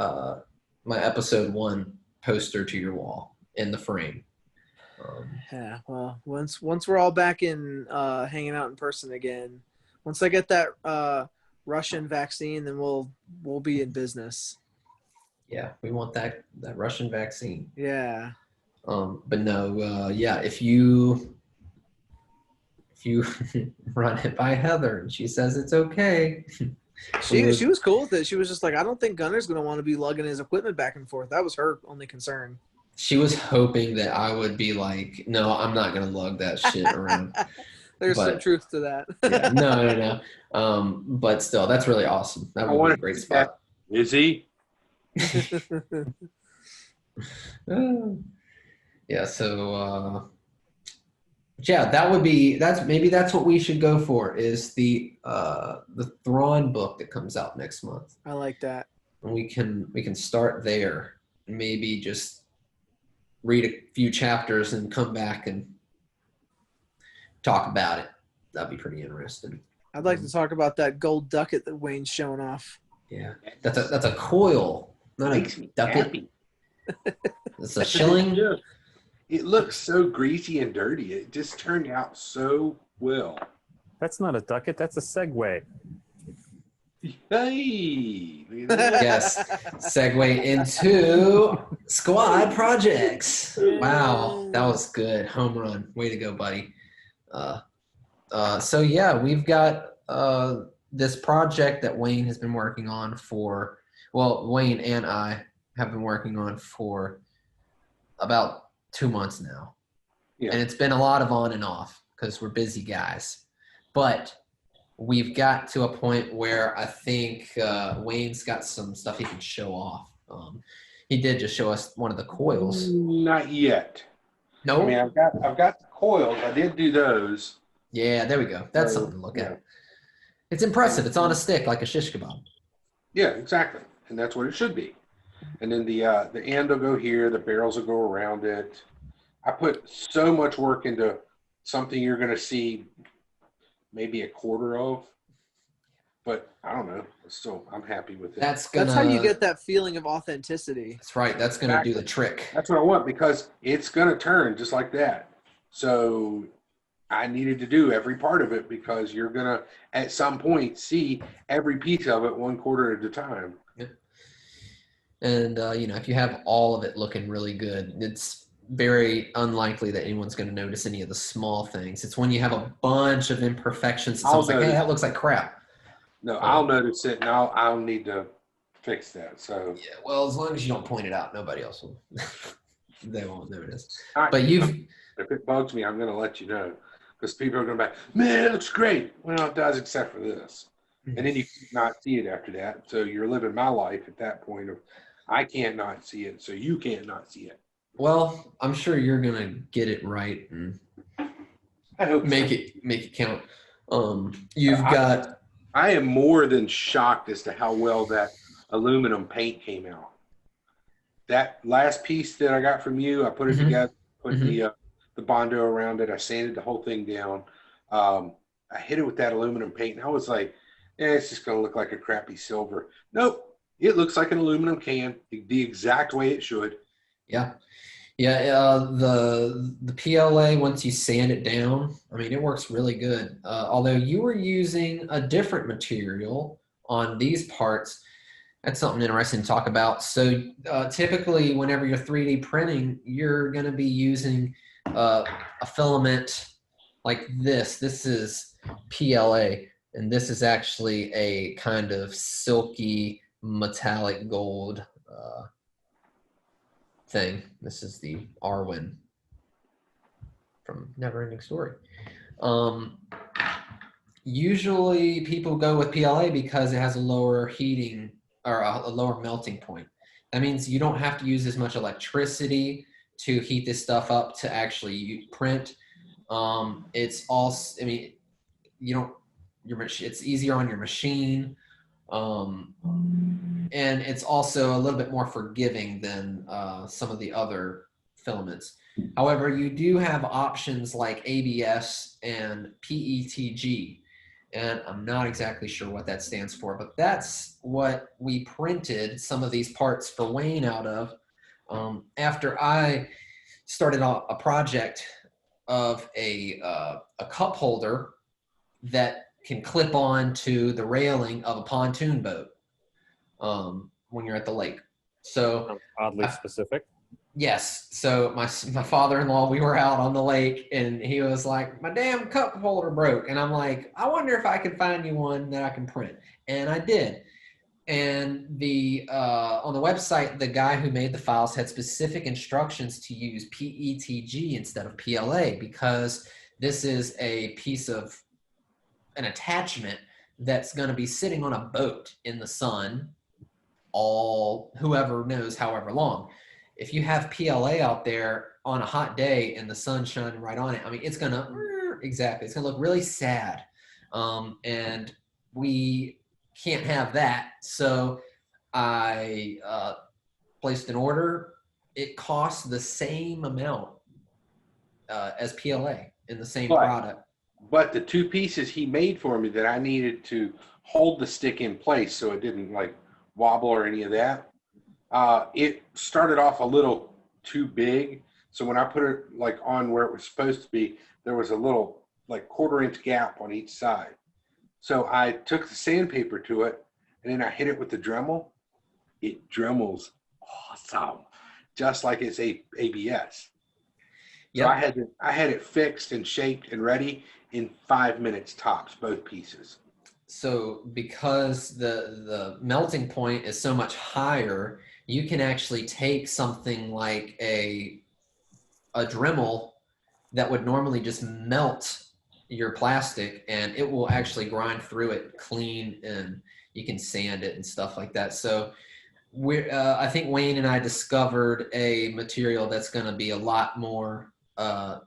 my episode 1 poster to your wall in the frame. Yeah, well, once we're all back in hanging out in person again, once I get that Russian vaccine, then we'll be in business. Yeah, we want that Russian vaccine. Yeah. But no, if you run it by Heather and she says it's okay. She was cool with it. She was just like, I don't think Gunner's going to want to be lugging his equipment back and forth. That was her only concern. She was hoping that I would be like, no, I'm not going to lug that shit around. There's some truth to that. Yeah, no. But still, that's really awesome. That would be a great spot. Is he? Yeah, so Yeah, that's what we should go for is the Thrawn book that comes out next month. I like that. And we can start there. Maybe just read a few chapters and come back and talk about it. That'd be pretty interesting. I'd like to talk about that gold ducat that Wayne's showing off. Yeah, that's a coil, not Makes a me ducat. happy. It's a shilling. Yeah. It looks so greasy and dirty. It just turned out so well. That's not a ducat. That's a Segway. Hey, look at that. Yes. Segue into squad projects. Wow, that was good. Home run. Way to go, buddy. So yeah, we've got this project that Wayne has been working on Wayne and I have been working on for about 2 months now. Yeah. And it's been a lot of on and off because we're busy guys. But we've got to a point where I think Wayne's got some stuff he can show off. He did just show us one of the coils. Not yet. No? I mean, I've got the coils. I did do those. Yeah, there we go. That's something to look at. It's impressive. It's on a stick like a shish kebab. Yeah, exactly. And that's what it should be. And then the end will go here. The barrels will go around it. I put so much work into something you're going to see maybe a quarter of. But I don't know. Still, I'm happy with it. That's How you get that feeling of authenticity. That's right. That's going to do the trick. That's what I want because it's going to turn just like that. So I needed to do every part of it because you're going to, at some point, see every piece of it 1 quarter at a time. Yep. And, if you have all of it looking really good, it's very unlikely that anyone's going to notice any of the small things. It's when you have a bunch of imperfections, someone's like, hey, that looks like crap. No, I'll notice it, and I'll need to fix that. So Yeah, well, as long as you don't point it out, nobody else will. They won't notice. All right. But if it bugs me, I'm going to let you know because people are going to be like, man, it looks great. Well, it does except for this. And then you not see it after that. So you're living my life at that point of I can't not see it, so you can't not see it. Well, I'm sure you're gonna get it right and I hope make it count. I am more than shocked as to how well that aluminum paint came out. That last piece that I got from you, I put it together, put the Bondo around it. I sanded the whole thing down. I hit it with that aluminum paint, and I was like, it's just going to look like a crappy silver. Nope. It looks like an aluminum can, the exact way it should. Yeah. The PLA, once you sand it down, I mean, it works really good. Although you were using a different material on these parts, that's something interesting to talk about. So typically, whenever you're 3D printing, you're going to be using a filament like this. This is PLA, and this is actually a kind of silky metallic gold thing. This is the Arwen from Neverending Story. Usually people go with PLA because it has a lower heating or a lower melting point. That means you don't have to use as much electricity to heat this stuff up to actually print. It's also, I mean, it's easier on your machine. And it's also a little bit more forgiving than some of the other filaments. However, you do have options like ABS and PETG, and I'm not exactly sure what that stands for, but that's what we printed some of these parts for Wayne out of after I started a project of a cup holder that can clip on to the railing of a pontoon boat when you're at the lake. So Oddly specific. Yes. So my father-in-law, we were out on the lake, and he was like, my damn cup holder broke. And I'm like, I wonder if I can find you one that I can print. And I did. And on the website, the guy who made the files had specific instructions to use PETG instead of PLA because this is a piece of an attachment that's going to be sitting on a boat in the sun however long. if you have PLA out there on a hot day and the sun shining right on it, I mean, it's going to, exactly, it's going to look really sad. And we can't have that. So I placed an order. It costs the same amount as PLA in the same product. But the two pieces he made for me that I needed to hold the stick in place so it didn't like wobble or any of that, it started off a little too big. So when I put it like on where it was supposed to be, there was a little like 1/4-inch gap on each side. So I took the sandpaper to it and then I hit it with the Dremel. It Dremels awesome, just like it's ABS. So Yep. I had it fixed and shaped and ready in 5 minutes tops, both pieces. So because the melting point is so much higher, you can actually take something like a Dremel that would normally just melt your plastic, and it will actually grind through it clean, and you can sand it and stuff like that. So I think Wayne and I discovered a material that's going to be a lot more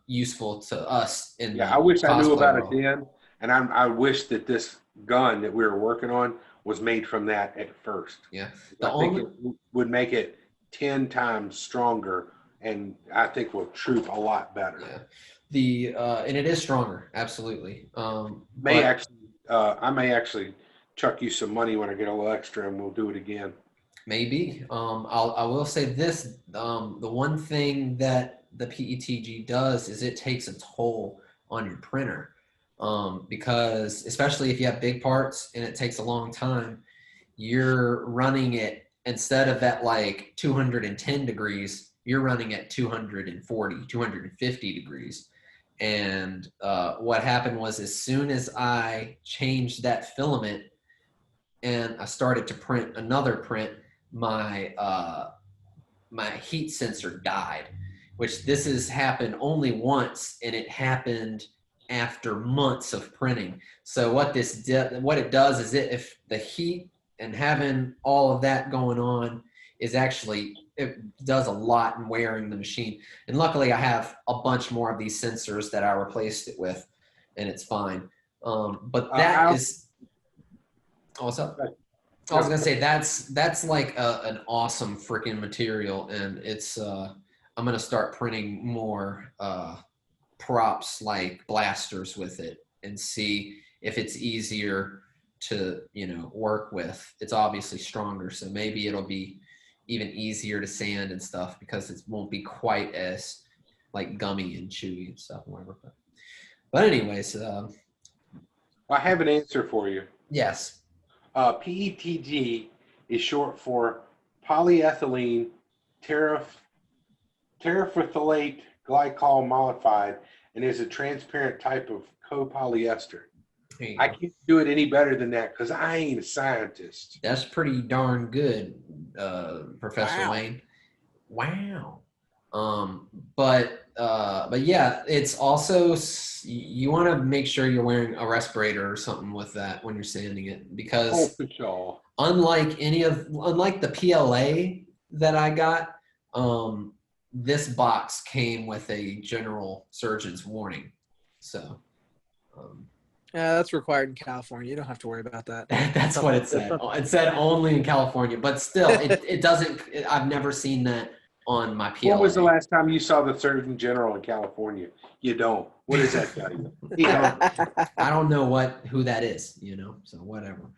useful to us in I wish I knew about world. it then, and I wish that this gun that we were working on was made from that at first. Yeah, I think it would make it 10 times stronger, and I think will troop a lot better. Yeah, and it is stronger, absolutely. I may actually chuck you some money when I get a little extra, and we'll do it again. Maybe. I will say this: the one thing that the PETG does is it takes a toll on your printer, because especially if you have big parts and it takes a long time, you're running it instead of at like 210 degrees, you're running at 240, 250 degrees. And what happened was, as soon as I changed that filament and I started to print another print, my heat sensor died, which this has happened only once, and it happened after months of printing. So what it does is if the heat and having all of that going on is actually, it does a lot in wearing the machine. And luckily I have a bunch more of these sensors that I replaced it with, and it's fine. But that is, what's up? I was gonna say that's like an awesome freaking material, and it's I'm gonna start printing more props like blasters with it and see if it's easier to work with. It's obviously stronger, so maybe it'll be even easier to sand and stuff because it won't be quite as like gummy and chewy and stuff and whatever. But anyways, I have an answer for you. yes. PETG is short for polyethylene terephthalate glycol modified, and is a transparent type of copolyester. I can't do it any better than that because I ain't a scientist. That's pretty darn good, Professor Wow. Wayne. Wow. But yeah, it's also, you want to make sure you're wearing a respirator or something with that when you're sanding it, because for sure. unlike the PLA that I got, this box came with a general surgeon's warning. So, Yeah, that's required in California. You don't have to worry about that. that's what it said. It said only in California, but still, it doesn't. I've never seen that on my PLA. When was the last time you saw the Surgeon General in California? You don't. What does that tell you? I don't know who that is, so whatever.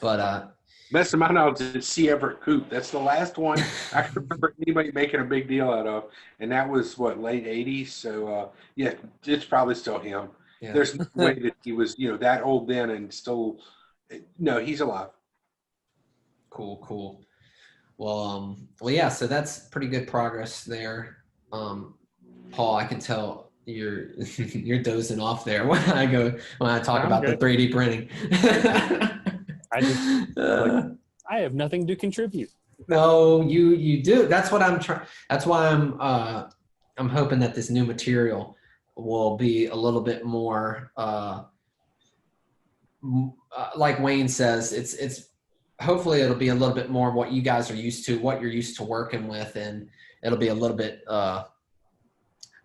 But best of my knowledge, it's C. Everett Koop. That's the last one I can remember anybody making a big deal out of, and that was late '80s. So yeah, it's probably still him. yeah. There's no way that he was that old then and still. No, he's alive. Cool. Well, yeah. So that's pretty good progress there. Paul, I can tell you're dozing off there when I talk about the 3D printing. I have nothing to contribute. No, you do. That's what I'm trying. That's why I'm hoping that this new material will be a little bit more like Wayne says. It's hopefully it'll be a little bit more what you guys are used to, what you're used to working with, and it'll be a little bit. I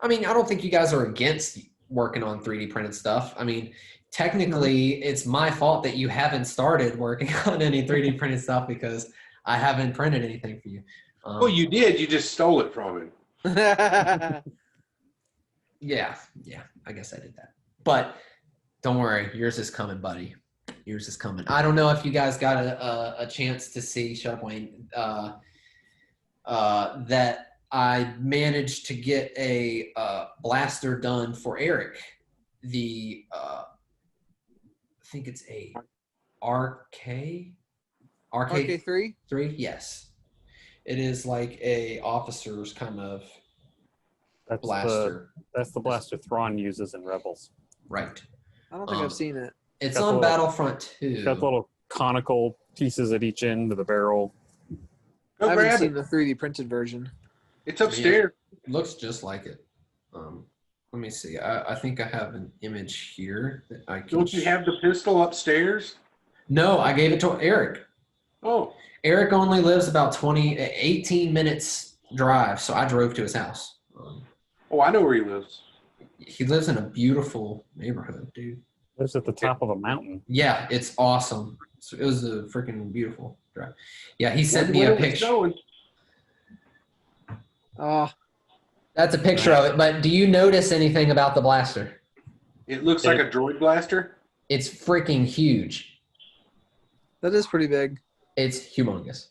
don't think you guys are against working on 3D printed stuff. I mean, technically, it's my fault that you haven't started working on any 3D printed stuff because I haven't printed anything for you. Well, you did. You just stole it from him. Yeah, I guess I did that. But don't worry, yours is coming, buddy. Yours is coming. I don't know if you guys got a chance to see, shut up, Wayne, that I managed to get a blaster done for Eric. I think it's a RK3? 3, yes. It is like a officer's kind of blaster. That's the blaster Thrawn uses in Rebels. Right. I don't think I've seen it. It's on Battlefront 2. It's got the little conical pieces at each end of the barrel. Go I haven't grab seen it. the 3D printed version. It's upstairs. It looks just like it. Let me see. I think I have an image here that I can. Don't you have the pistol upstairs? No, I gave it to Eric. Oh. Eric only lives about 18 minutes drive, so I drove to his house. Oh, I know where he lives. He lives in a beautiful neighborhood, dude. Lives at the top of a mountain. Yeah, it's awesome. So it was a freaking beautiful drive. Yeah, he sent me a picture. Oh, That's a picture of it. But do you notice anything about the blaster? It looks like a droid blaster. It's freaking huge. that is pretty big. It's humongous.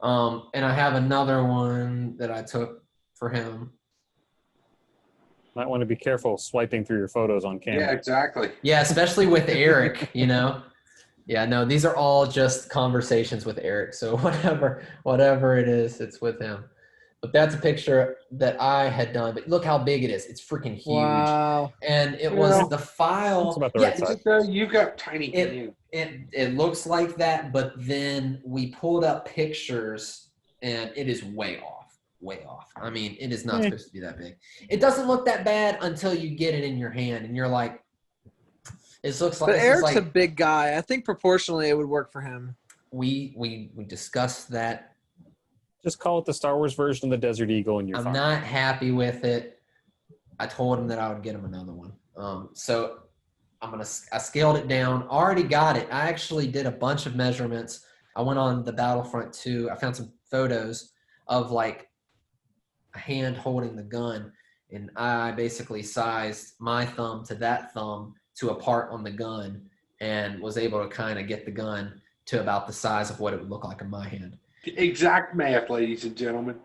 And I have another one that I took for him. Might want to be careful swiping through your photos on camera. Yeah, exactly. Yeah, especially with Eric, you know. Yeah, no, these are all just conversations with Eric. So whatever it is, it's with him. But that's a picture that I had done. But look how big it is. It's freaking huge. Wow. And it was the file. That's about the right size. You've got tiny hands. It looks like that, but then we pulled up pictures and it is way off. Way off. I mean, it is not supposed to be that big. It doesn't look that bad until you get it in your hand and you're like, it looks like. But Eric's a big guy. I think proportionally it would work for him. We discussed that. Just call it the Star Wars version of the Desert Eagle and you're I'm fine. not happy with it. I told him that I would get him another one. So I scaled it down. Already got it. I actually did a bunch of measurements. I went on the Battlefront 2. I found some photos of like a hand holding the gun, and I basically sized my thumb to that thumb to a part on the gun and was able to kind of get the gun to about the size of what it would look like in my hand. Exact math, ladies and gentlemen.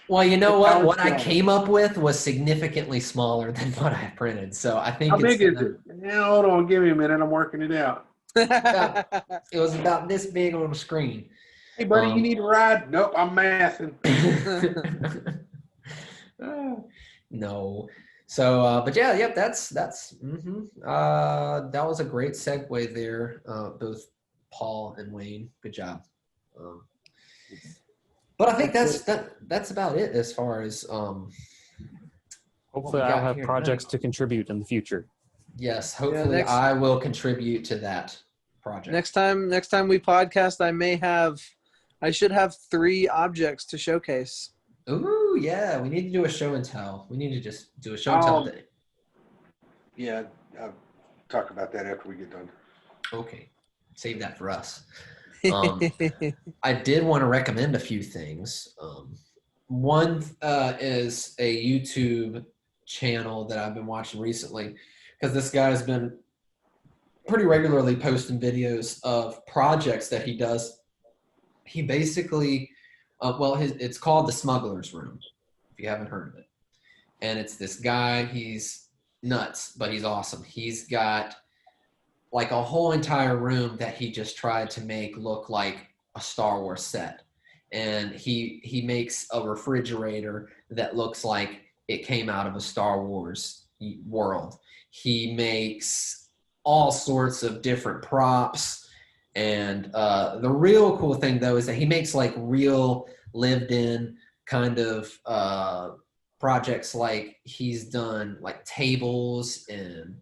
Well, you know what? What I came up with was significantly smaller than what I printed. So I think How big is it? Yeah, hold on, give me a minute. I'm working it out. It was about this big on the screen. Hey, buddy, you need a ride? Nope, I'm mathing. No. So, but yeah, yep. That's. That was a great segue there. Both Paul and Wayne, good job. But I think that's about it as far as. Hopefully, I'll have projects to contribute in the future. Yes, hopefully I will contribute to that project. Next time we podcast, I should have 3 objects to showcase. Ooh, yeah. We need to do a show and tell. We need to just do a show and tell day. Yeah, I'll talk about that after we get done. Okay. Save that for us. I did want to recommend a few things. One is a YouTube channel that I've been watching recently because this guy has been pretty regularly posting videos of projects that he does. He basically, it's called The Smuggler's Room, if you haven't heard of it. And it's this guy, he's nuts, but he's awesome. He's got like a whole entire room that he just tried to make look like a Star Wars set. And he makes a refrigerator that looks like it came out of a Star Wars world. He makes all sorts of different props. And the real cool thing, though, is that he makes like real lived-in kind of projects. Like he's done like tables and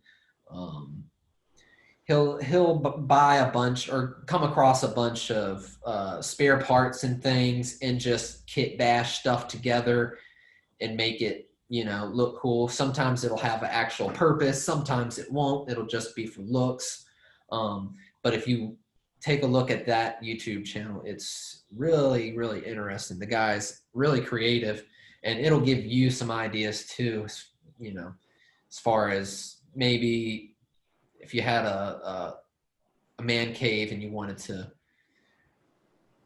buy a bunch or come across a bunch of spare parts and things and just kit bash stuff together and make it, look cool. Sometimes it'll have an actual purpose. Sometimes it won't. It'll just be for looks. But if you take a look at that YouTube channel, it's really, really interesting. The guy's really creative, and it'll give you some ideas too, as far as maybe if you had a man cave and you wanted to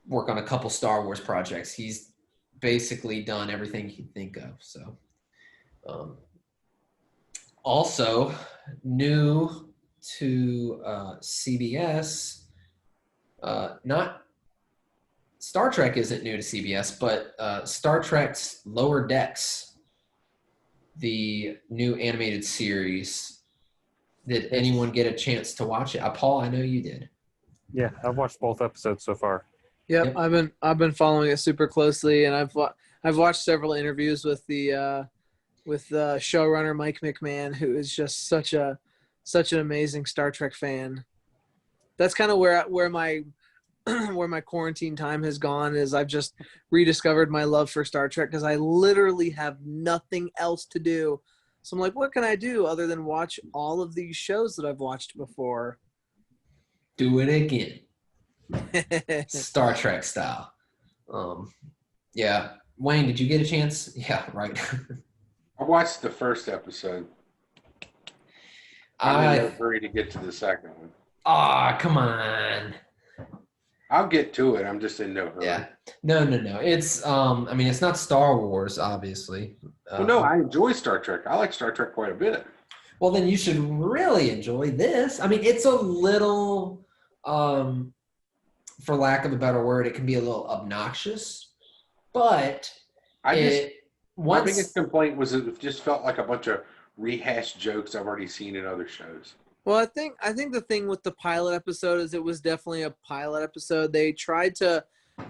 work on a couple Star Wars projects, he's basically done everything you can think of. So, also new to CBS, not Star Trek isn't new to CBS, but Star Trek's Lower Decks, the new animated series. Did anyone get a chance to watch it? Paul, I know you did. Yeah, I've watched both episodes so far. Yep. I've been following it super closely, and I've watched several interviews with the showrunner Mike McMahon, who is just such an amazing Star Trek fan. That's kind of where my where my quarantine time has gone, is I've just rediscovered my love for Star Trek because I literally have nothing else to do. So I'm like, what can I do other than watch all of these shows that I've watched before? Do it again. Star Trek style. Yeah. Wayne, did you get a chance? Yeah, right. I watched the first episode. I'm in no hurry to get to the second one. Come on. I'll get to it. I'm just in no hurry. Yeah. No. It's it's not Star Wars, obviously. Well, no, I enjoy Star Trek. I like Star Trek quite a bit. Well, then you should really enjoy this. I mean, it's a little, for lack of a better word, it can be a little obnoxious, but my biggest complaint was it just felt like a bunch of rehashed jokes I've already seen in other shows. Well, I think the thing with the pilot episode is it was definitely a pilot episode. They tried to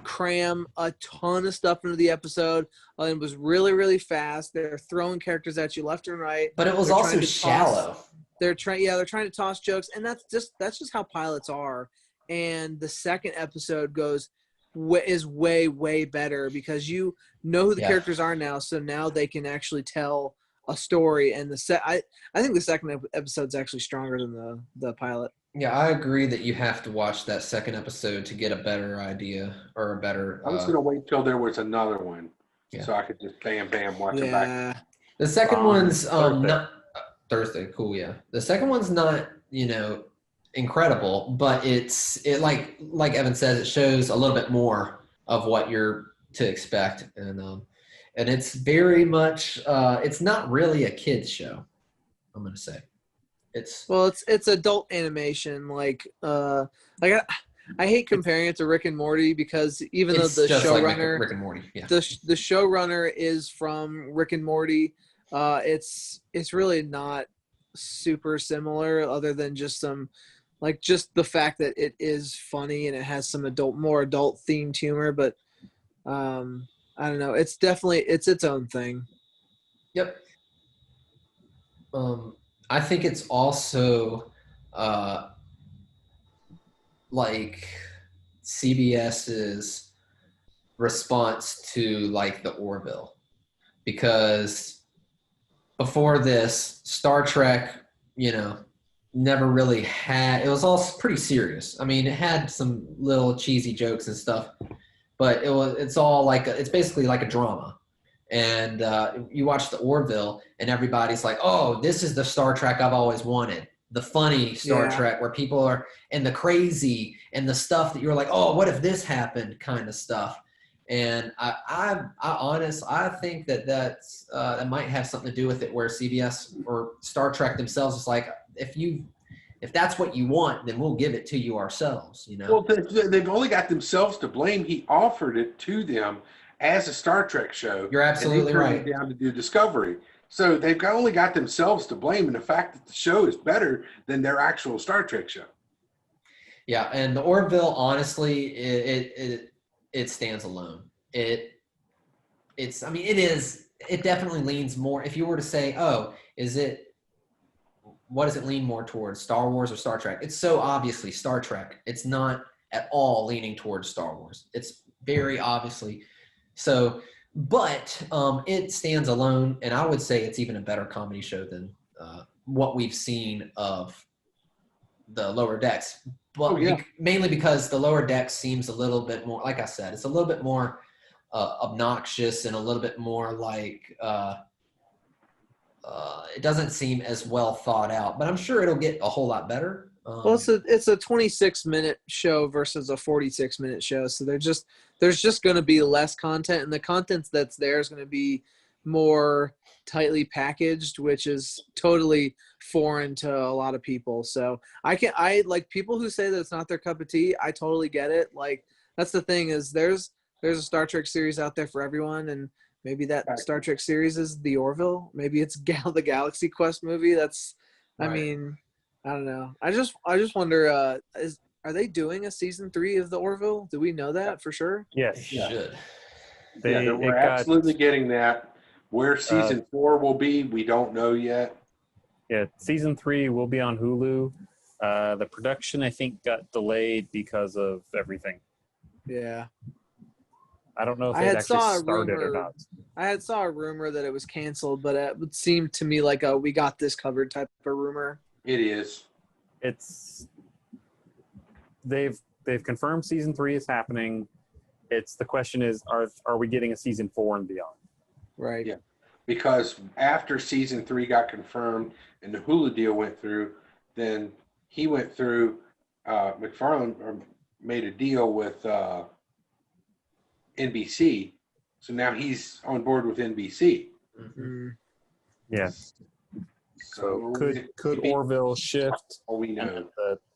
cram a ton of stuff into the episode. It was really, really fast. They're throwing characters at you left and right. But it was also shallow. They're trying to toss jokes, and that's just how pilots are. And the second episode is way, way better because you know who the characters are now, so now they can actually tell a story. And I think the second episode's actually stronger than the pilot. Yeah, I agree that you have to watch that second episode to get a better idea or a better. I was going to wait till there was another one, so I could just bam watch it back. The second one's not Thursday. Cool, yeah. The second one's not incredible, but it like Evan says, it shows a little bit more of what you're to expect, and it's very much it's not really a kids show, I'm going to say. It's adult animation. I hate comparing it to Rick and Morty because even though the showrunner, Rick and Morty, yeah, the showrunner is from Rick and Morty, it's really not super similar other than just some just the fact that it is funny and it has some more adult themed humor. But I don't know. It's definitely its own thing. Yep. I think it's also like CBS's response to the Orville, because before this, Star Trek, never really had. It was all pretty serious. I mean, it had some little cheesy jokes and stuff, but it's all it's basically like a drama. And you watch the Orville, and everybody's like, "Oh, this is the Star Trek I've always wanted. The funny Star Trek where people are and the crazy and the stuff that you're like, oh, what if this happened?" kind of stuff. And I think that might have something to do with it, where CBS or Star Trek themselves is like, if that's what you want, then we'll give it to you ourselves. Well, they've only got themselves to blame. He offered it to them as a Star Trek show. You're absolutely right. And they turned it down to do Discovery. So they've only got themselves to blame, and the fact that the show is better than their actual Star Trek show. Yeah, and the Orville, honestly, it stands alone. It definitely leans more. If you were to say, oh, is it what does it lean more towards, Star Wars or Star Trek? It's so obviously Star Trek. It's not at all leaning towards Star Wars. It's very obviously so. But it stands alone, and I would say it's even a better comedy show than what we've seen of the Lower Decks. But mainly because the Lower Decks seems a little bit more, like I said, it's a little bit more obnoxious and a little bit more like it doesn't seem as well thought out. But I'm sure it'll get a whole lot better. Well, it's a 26-minute show versus a 46-minute show, so there's just going to be less content, and the content that's there is going to be more tightly packaged, which is totally foreign to a lot of people. So I like people who say that it's not their cup of tea. I totally get it. Like, that's the thing, is there's a Star Trek series out there for everyone, and maybe that Star Trek series is the Orville. Maybe it's the Galaxy Quest movie. That's, right. I mean, I don't know. I just wonder, are they doing a season 3 of the Orville? Do we know that for sure? Yes. Should. We're absolutely getting that. Where season 4 will be, we don't know yet. Yeah, season 3 will be on Hulu. The production, I think, got delayed because of everything. Yeah. I don't know if it actually started or not. I saw a rumor that it was canceled, but it would seem to me like a we got this covered type of rumor. It is. They've confirmed season 3 is happening. It's the question is, are we getting a season 4 and beyond? Right. Yeah. Because after season 3 got confirmed and the Hulu deal went through, then he went through. McFarlane made a deal with NBC, so now he's on board with NBC. Mm-hmm. Yeah. So could Orville shift? All we know.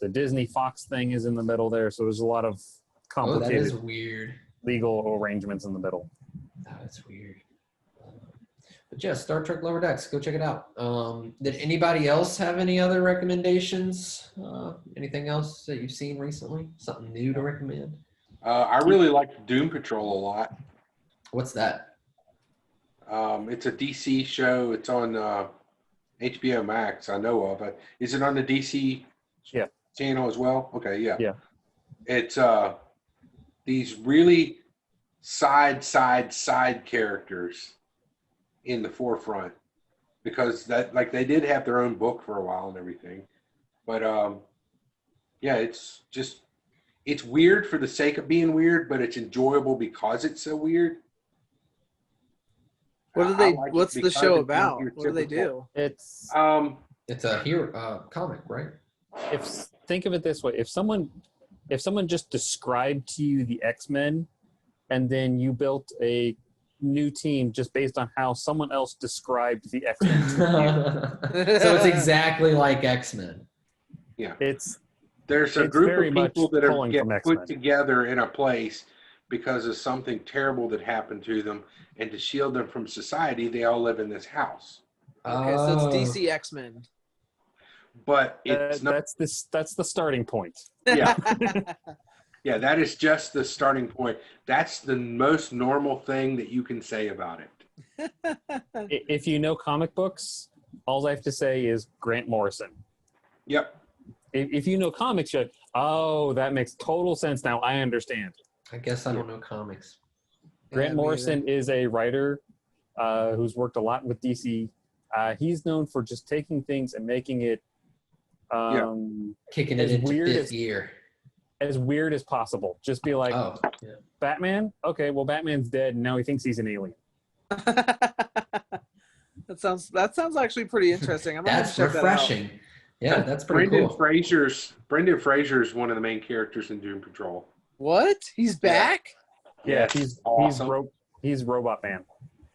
The Disney Fox thing is in the middle there, so there's a lot of complicated that is weird legal arrangements in the middle. That's weird. But yeah, Star Trek Lower Decks, go check it out. Did anybody else have any other recommendations? Anything else that you've seen recently? Something new to recommend? I really like Doom Patrol a lot. What's that? It's a DC show. It's on HBO Max, I know of it. Is it on the DC channel as well? Okay, yeah. Yeah. It's these really side characters in the forefront, because that, like, they did have their own book for a while and everything. But it's weird for the sake of being weird, but it's enjoyable because it's so weird. What's the show about? What do they do? It's a hero comic, right? Think of it this way: if someone just described to you the X-Men, and then you built a new team just based on how someone else described the X-Men to you. So it's exactly like X-Men. Yeah. it's There's a group very of much people that pulling from get put X-Men. together in a place because of something terrible that happened to them, and to shield them from society, they all live in this house. Okay, so it's DC X-Men. But it's not. That's the starting point. Yeah. Yeah, that is just the starting point. That's the most normal thing that you can say about it. If you know comic books, all I have to say is Grant Morrison. Yep. If you know comics, you're like, oh, that makes total sense now. I understand. I guess I don't know comics. Grant Morrison is a writer who's worked a lot with DC. He's known for just taking things and making it kicking it into fifth gear. As weird as possible. Just be like, Batman? Okay, well, Batman's dead, and now he thinks he's an alien. That sounds actually pretty interesting. That's refreshing. Yeah, that's pretty cool. Brendan Fraser's one of the main characters in Doom Patrol. What? He's back? Yeah, awesome. He's Robot Man.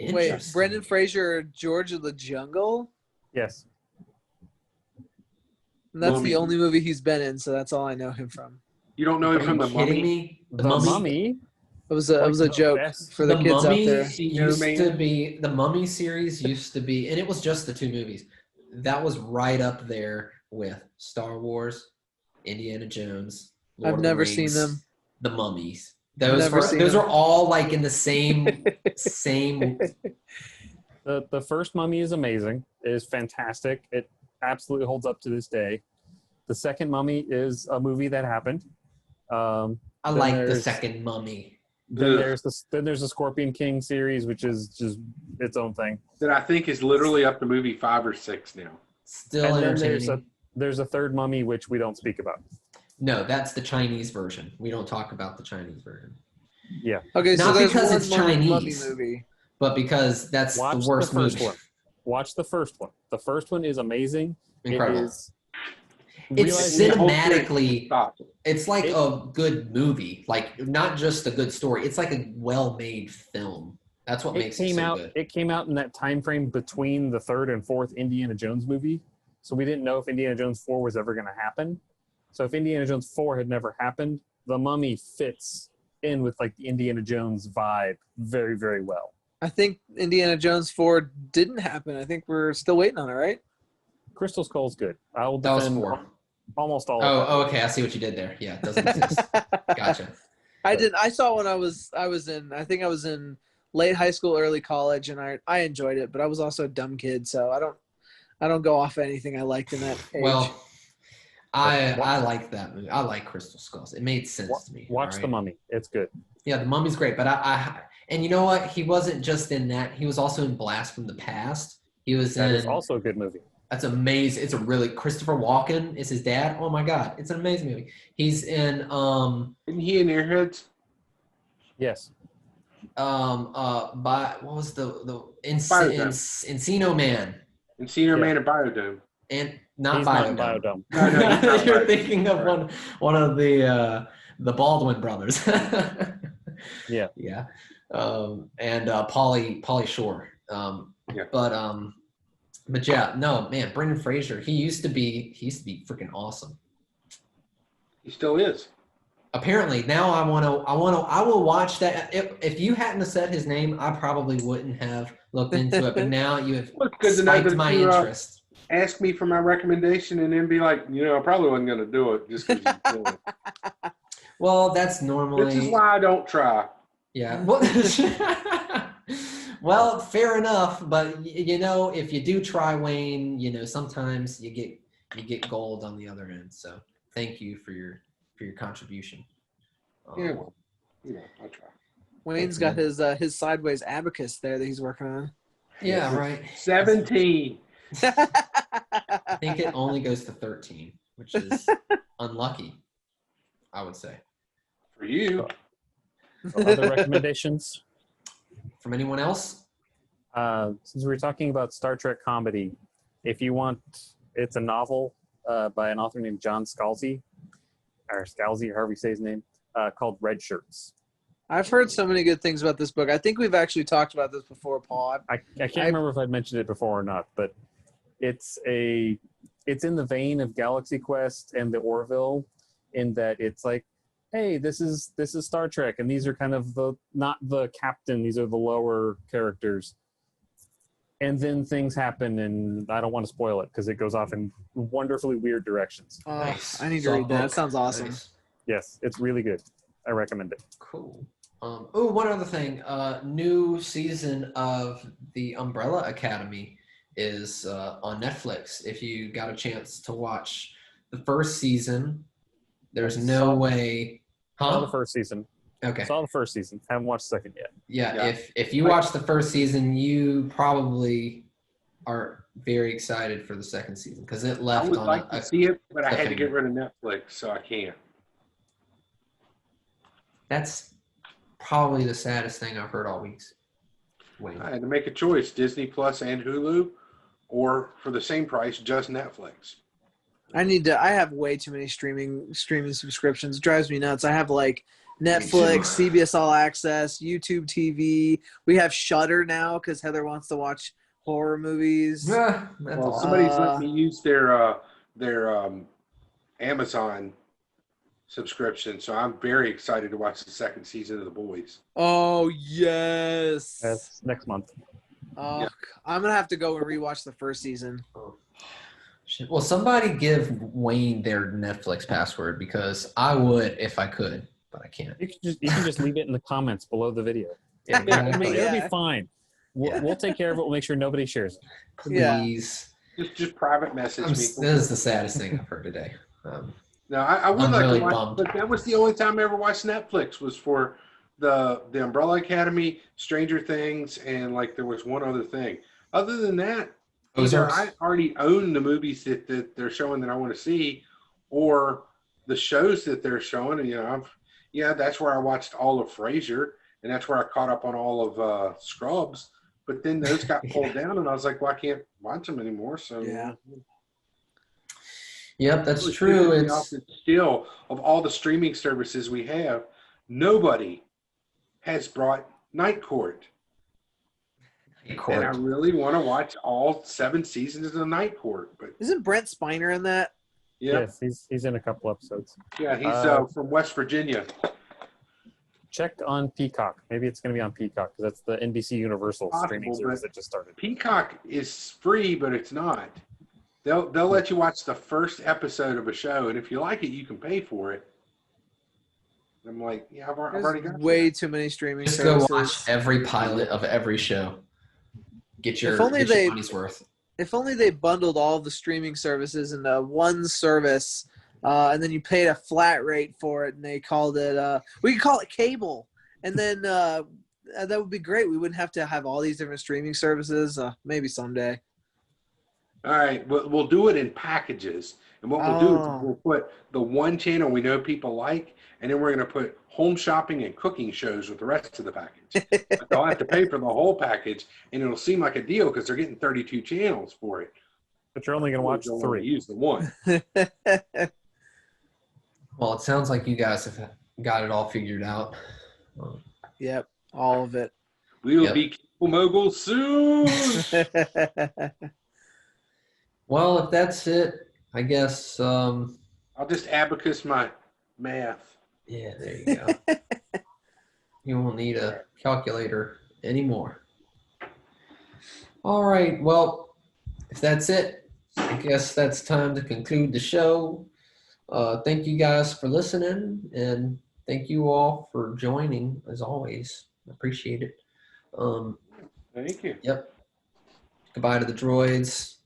Wait, Brendan Fraser, George of the Jungle? Yes. And that's the only movie he's been in, so that's all I know him from. You don't know him from The Mummy? Me? The Mummy? It was a joke for the kids out there. The Mummy series used to be, and it was just the 2 movies. That was right up there with Star Wars, Indiana Jones, Lord I've never of the Rings, seen them. The Mummies. Those are all like in the same. The first Mummy is amazing. It is fantastic. absolutely holds up to this day. The second Mummy is a movie that happened. I like the second Mummy. Then there's the Scorpion King series, which is just its own thing. That I think is literally up to movie 5 or 6 now. Still And then entertaining. there's a third Mummy, which we don't speak about. No, that's the Chinese version. We don't talk about the Chinese version. Yeah. Okay, so Not there's because one it's Mummy Chinese. movie. But because that's Watch the worst the first movie. one. Watch the first one. The first one is amazing. Incredible. It is, It's the whole cinematically, Stop. it's like a good movie. Like, not just a good story. It's like a well-made film. That's what makes it so good. It came out in that time frame between the third and fourth Indiana Jones movie. So we didn't know if Indiana Jones 4 was ever going to happen. So if Indiana Jones 4 had never happened, The Mummy fits in with like the Indiana Jones vibe very, very well. I think Indiana Jones 4 didn't happen. I think we're still waiting on it, right? Crystal Skull's good. I will That was defend 4. almost all of Oh, okay. I see what you did there. Yeah, it doesn't exist. Gotcha. I saw when I was in late high school, early college, and I enjoyed it, but I was also a dumb kid, so I don't go off anything I liked in that age. Well, I like that movie. I like Crystal Skulls. It made sense to me. Watch all The right? Mummy. It's good. Yeah, The Mummy's great, but and you know what? He wasn't just in that. He was also in Blast from the Past. He was That in. is also a good movie. That's amazing. It's a really Christopher Walken is his dad. Oh my god, it's an amazing movie. He's in Isn't he in Airheads? Yes. by what was the Encino Man Encino Man and Biodome. and not He's not in Biodome. Biodome. No, he's not You're Biodome. thinking of one of the Baldwin brothers. Yeah. Yeah. And Pauly Shore. Yeah. But yeah, no, man, Brendan Fraser, he used to be freaking awesome. He still is. Apparently, now I will watch that. If you hadn't have said his name, I probably wouldn't have looked into it. But now you have Well, it's good to know spiked that my you, interest. Ask me for my recommendation and then be like, I probably wasn't going to do it just because you do it. Well, that's normally. This is why I don't try. Yeah. Well, fair enough. But if you do try, Wayne, sometimes you get gold on the other end. So thank you for your contribution. Yeah, well, I try. Wayne's got his sideways abacus there that he's working on. Yeah, right. 17. I think it only goes to 13, which is unlucky, I would say. For you. Other recommendations? From anyone else? Since we were talking about Star Trek comedy, if you want, it's a novel by an author named John Scalzi, or however you say his name, called Red Shirts. I've heard so many good things about this book. I think we've actually talked about this before, Paul. I can't remember if I'd mentioned it before or not, but it's in the vein of Galaxy Quest and the Orville, in that it's like, hey, this is Star Trek, and these are kind of not the captain, these are the lower characters. And then things happen, and I don't want to spoil it because it goes off in wonderfully weird directions. Nice. I need to read that. That sounds awesome. Nice. Yes, it's really good. I recommend it. Cool. One other thing. New season of The Umbrella Academy is on Netflix. If you got a chance to watch the first season, there's no way. Saw the first season. Okay. Saw the first season. Haven't watched the second yet. Yeah. If you watch the first season, you probably are very excited for the second season because it I left would on like to see it, but I had to cliffhanger. get rid of Netflix, so I can't. That's probably the saddest thing I've heard all week. Wait. I had to make a choice, Disney Plus and Hulu, or for the same price, just Netflix. I have way too many streaming subscriptions. It drives me nuts. I have like Netflix, CBS All Access, YouTube TV. We have Shudder now because Heather wants to watch horror movies. That's Well, awesome. somebody's let me use their Amazon subscription, so I'm very excited to watch the second season of The Boys. Oh yes. That's next month. Oh, Yeah. I'm gonna have to go and rewatch the first season. Shit. Well, somebody give Wayne their Netflix password because I would if I could, but I can't. You can just leave it in the comments below the video. Yeah, I mean, It'll yeah. be fine. We'll take care of it. We'll make sure nobody shares it. Please. Just private message me. This is the saddest thing I've heard today. No, I would I'm like really to watch, bummed. but that was the only time I ever watched Netflix was for the Umbrella Academy, Stranger Things, and like there was one other thing. Other than that, either Ozarks? I already own the movies that they're showing that I want to see, or the shows that they're showing. And, that's where I watched all of Frasier, and that's where I caught up on all of Scrubs. But then those got pulled down, and I was like, well, I can't watch them anymore. So Yeah. Yep, that's true. It's still of all the streaming services we have, nobody has brought Night Court. And I really want to watch all 7 seasons of the Night Court. But Isn't Brent Spiner in that? yeah, Yes, he's in a couple episodes. yeah, he's from West Virginia. Check on Peacock. Maybe it's going to be on Peacock because that's the NBC Universal streaming Possible, service but that just started. Peacock is free, but it's not. They'll let you watch the first episode of a show, and if you like it, you can pay for it. I'm like, yeah, I've already There's got way too many streaming just go services. watch every pilot of every show. Get your, If only get your they- money's worth. If only they bundled all the streaming services into one service, and then you paid a flat rate for it, and they called it. We could call it cable, and then that would be great. We wouldn't have to have all these different streaming services. Maybe someday. All right, we'll do it in packages. And what we'll do is we'll put the one channel we know people like, and then we're going to put home shopping and cooking shows with the rest of the package. But they'll have to pay for the whole package, and it'll seem like a deal because they're getting 32 channels for it. But you're only going to watch They'll only 3. Use the one. Well, it sounds like you guys have got it all figured out. Yep, all of it. We'll be cable moguls soon. Well, if that's it, I guess. I'll just abacus my math. Yeah, there you go. You won't need a calculator anymore. All right. Well, if that's it, I guess that's time to conclude the show. Thank you guys for listening, and thank you all for joining, as always. I appreciate it. Thank you. Yep. Goodbye to the droids.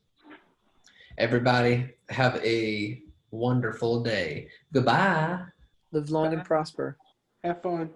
Everybody, have a wonderful day. Goodbye. Live long and prosper. Have fun.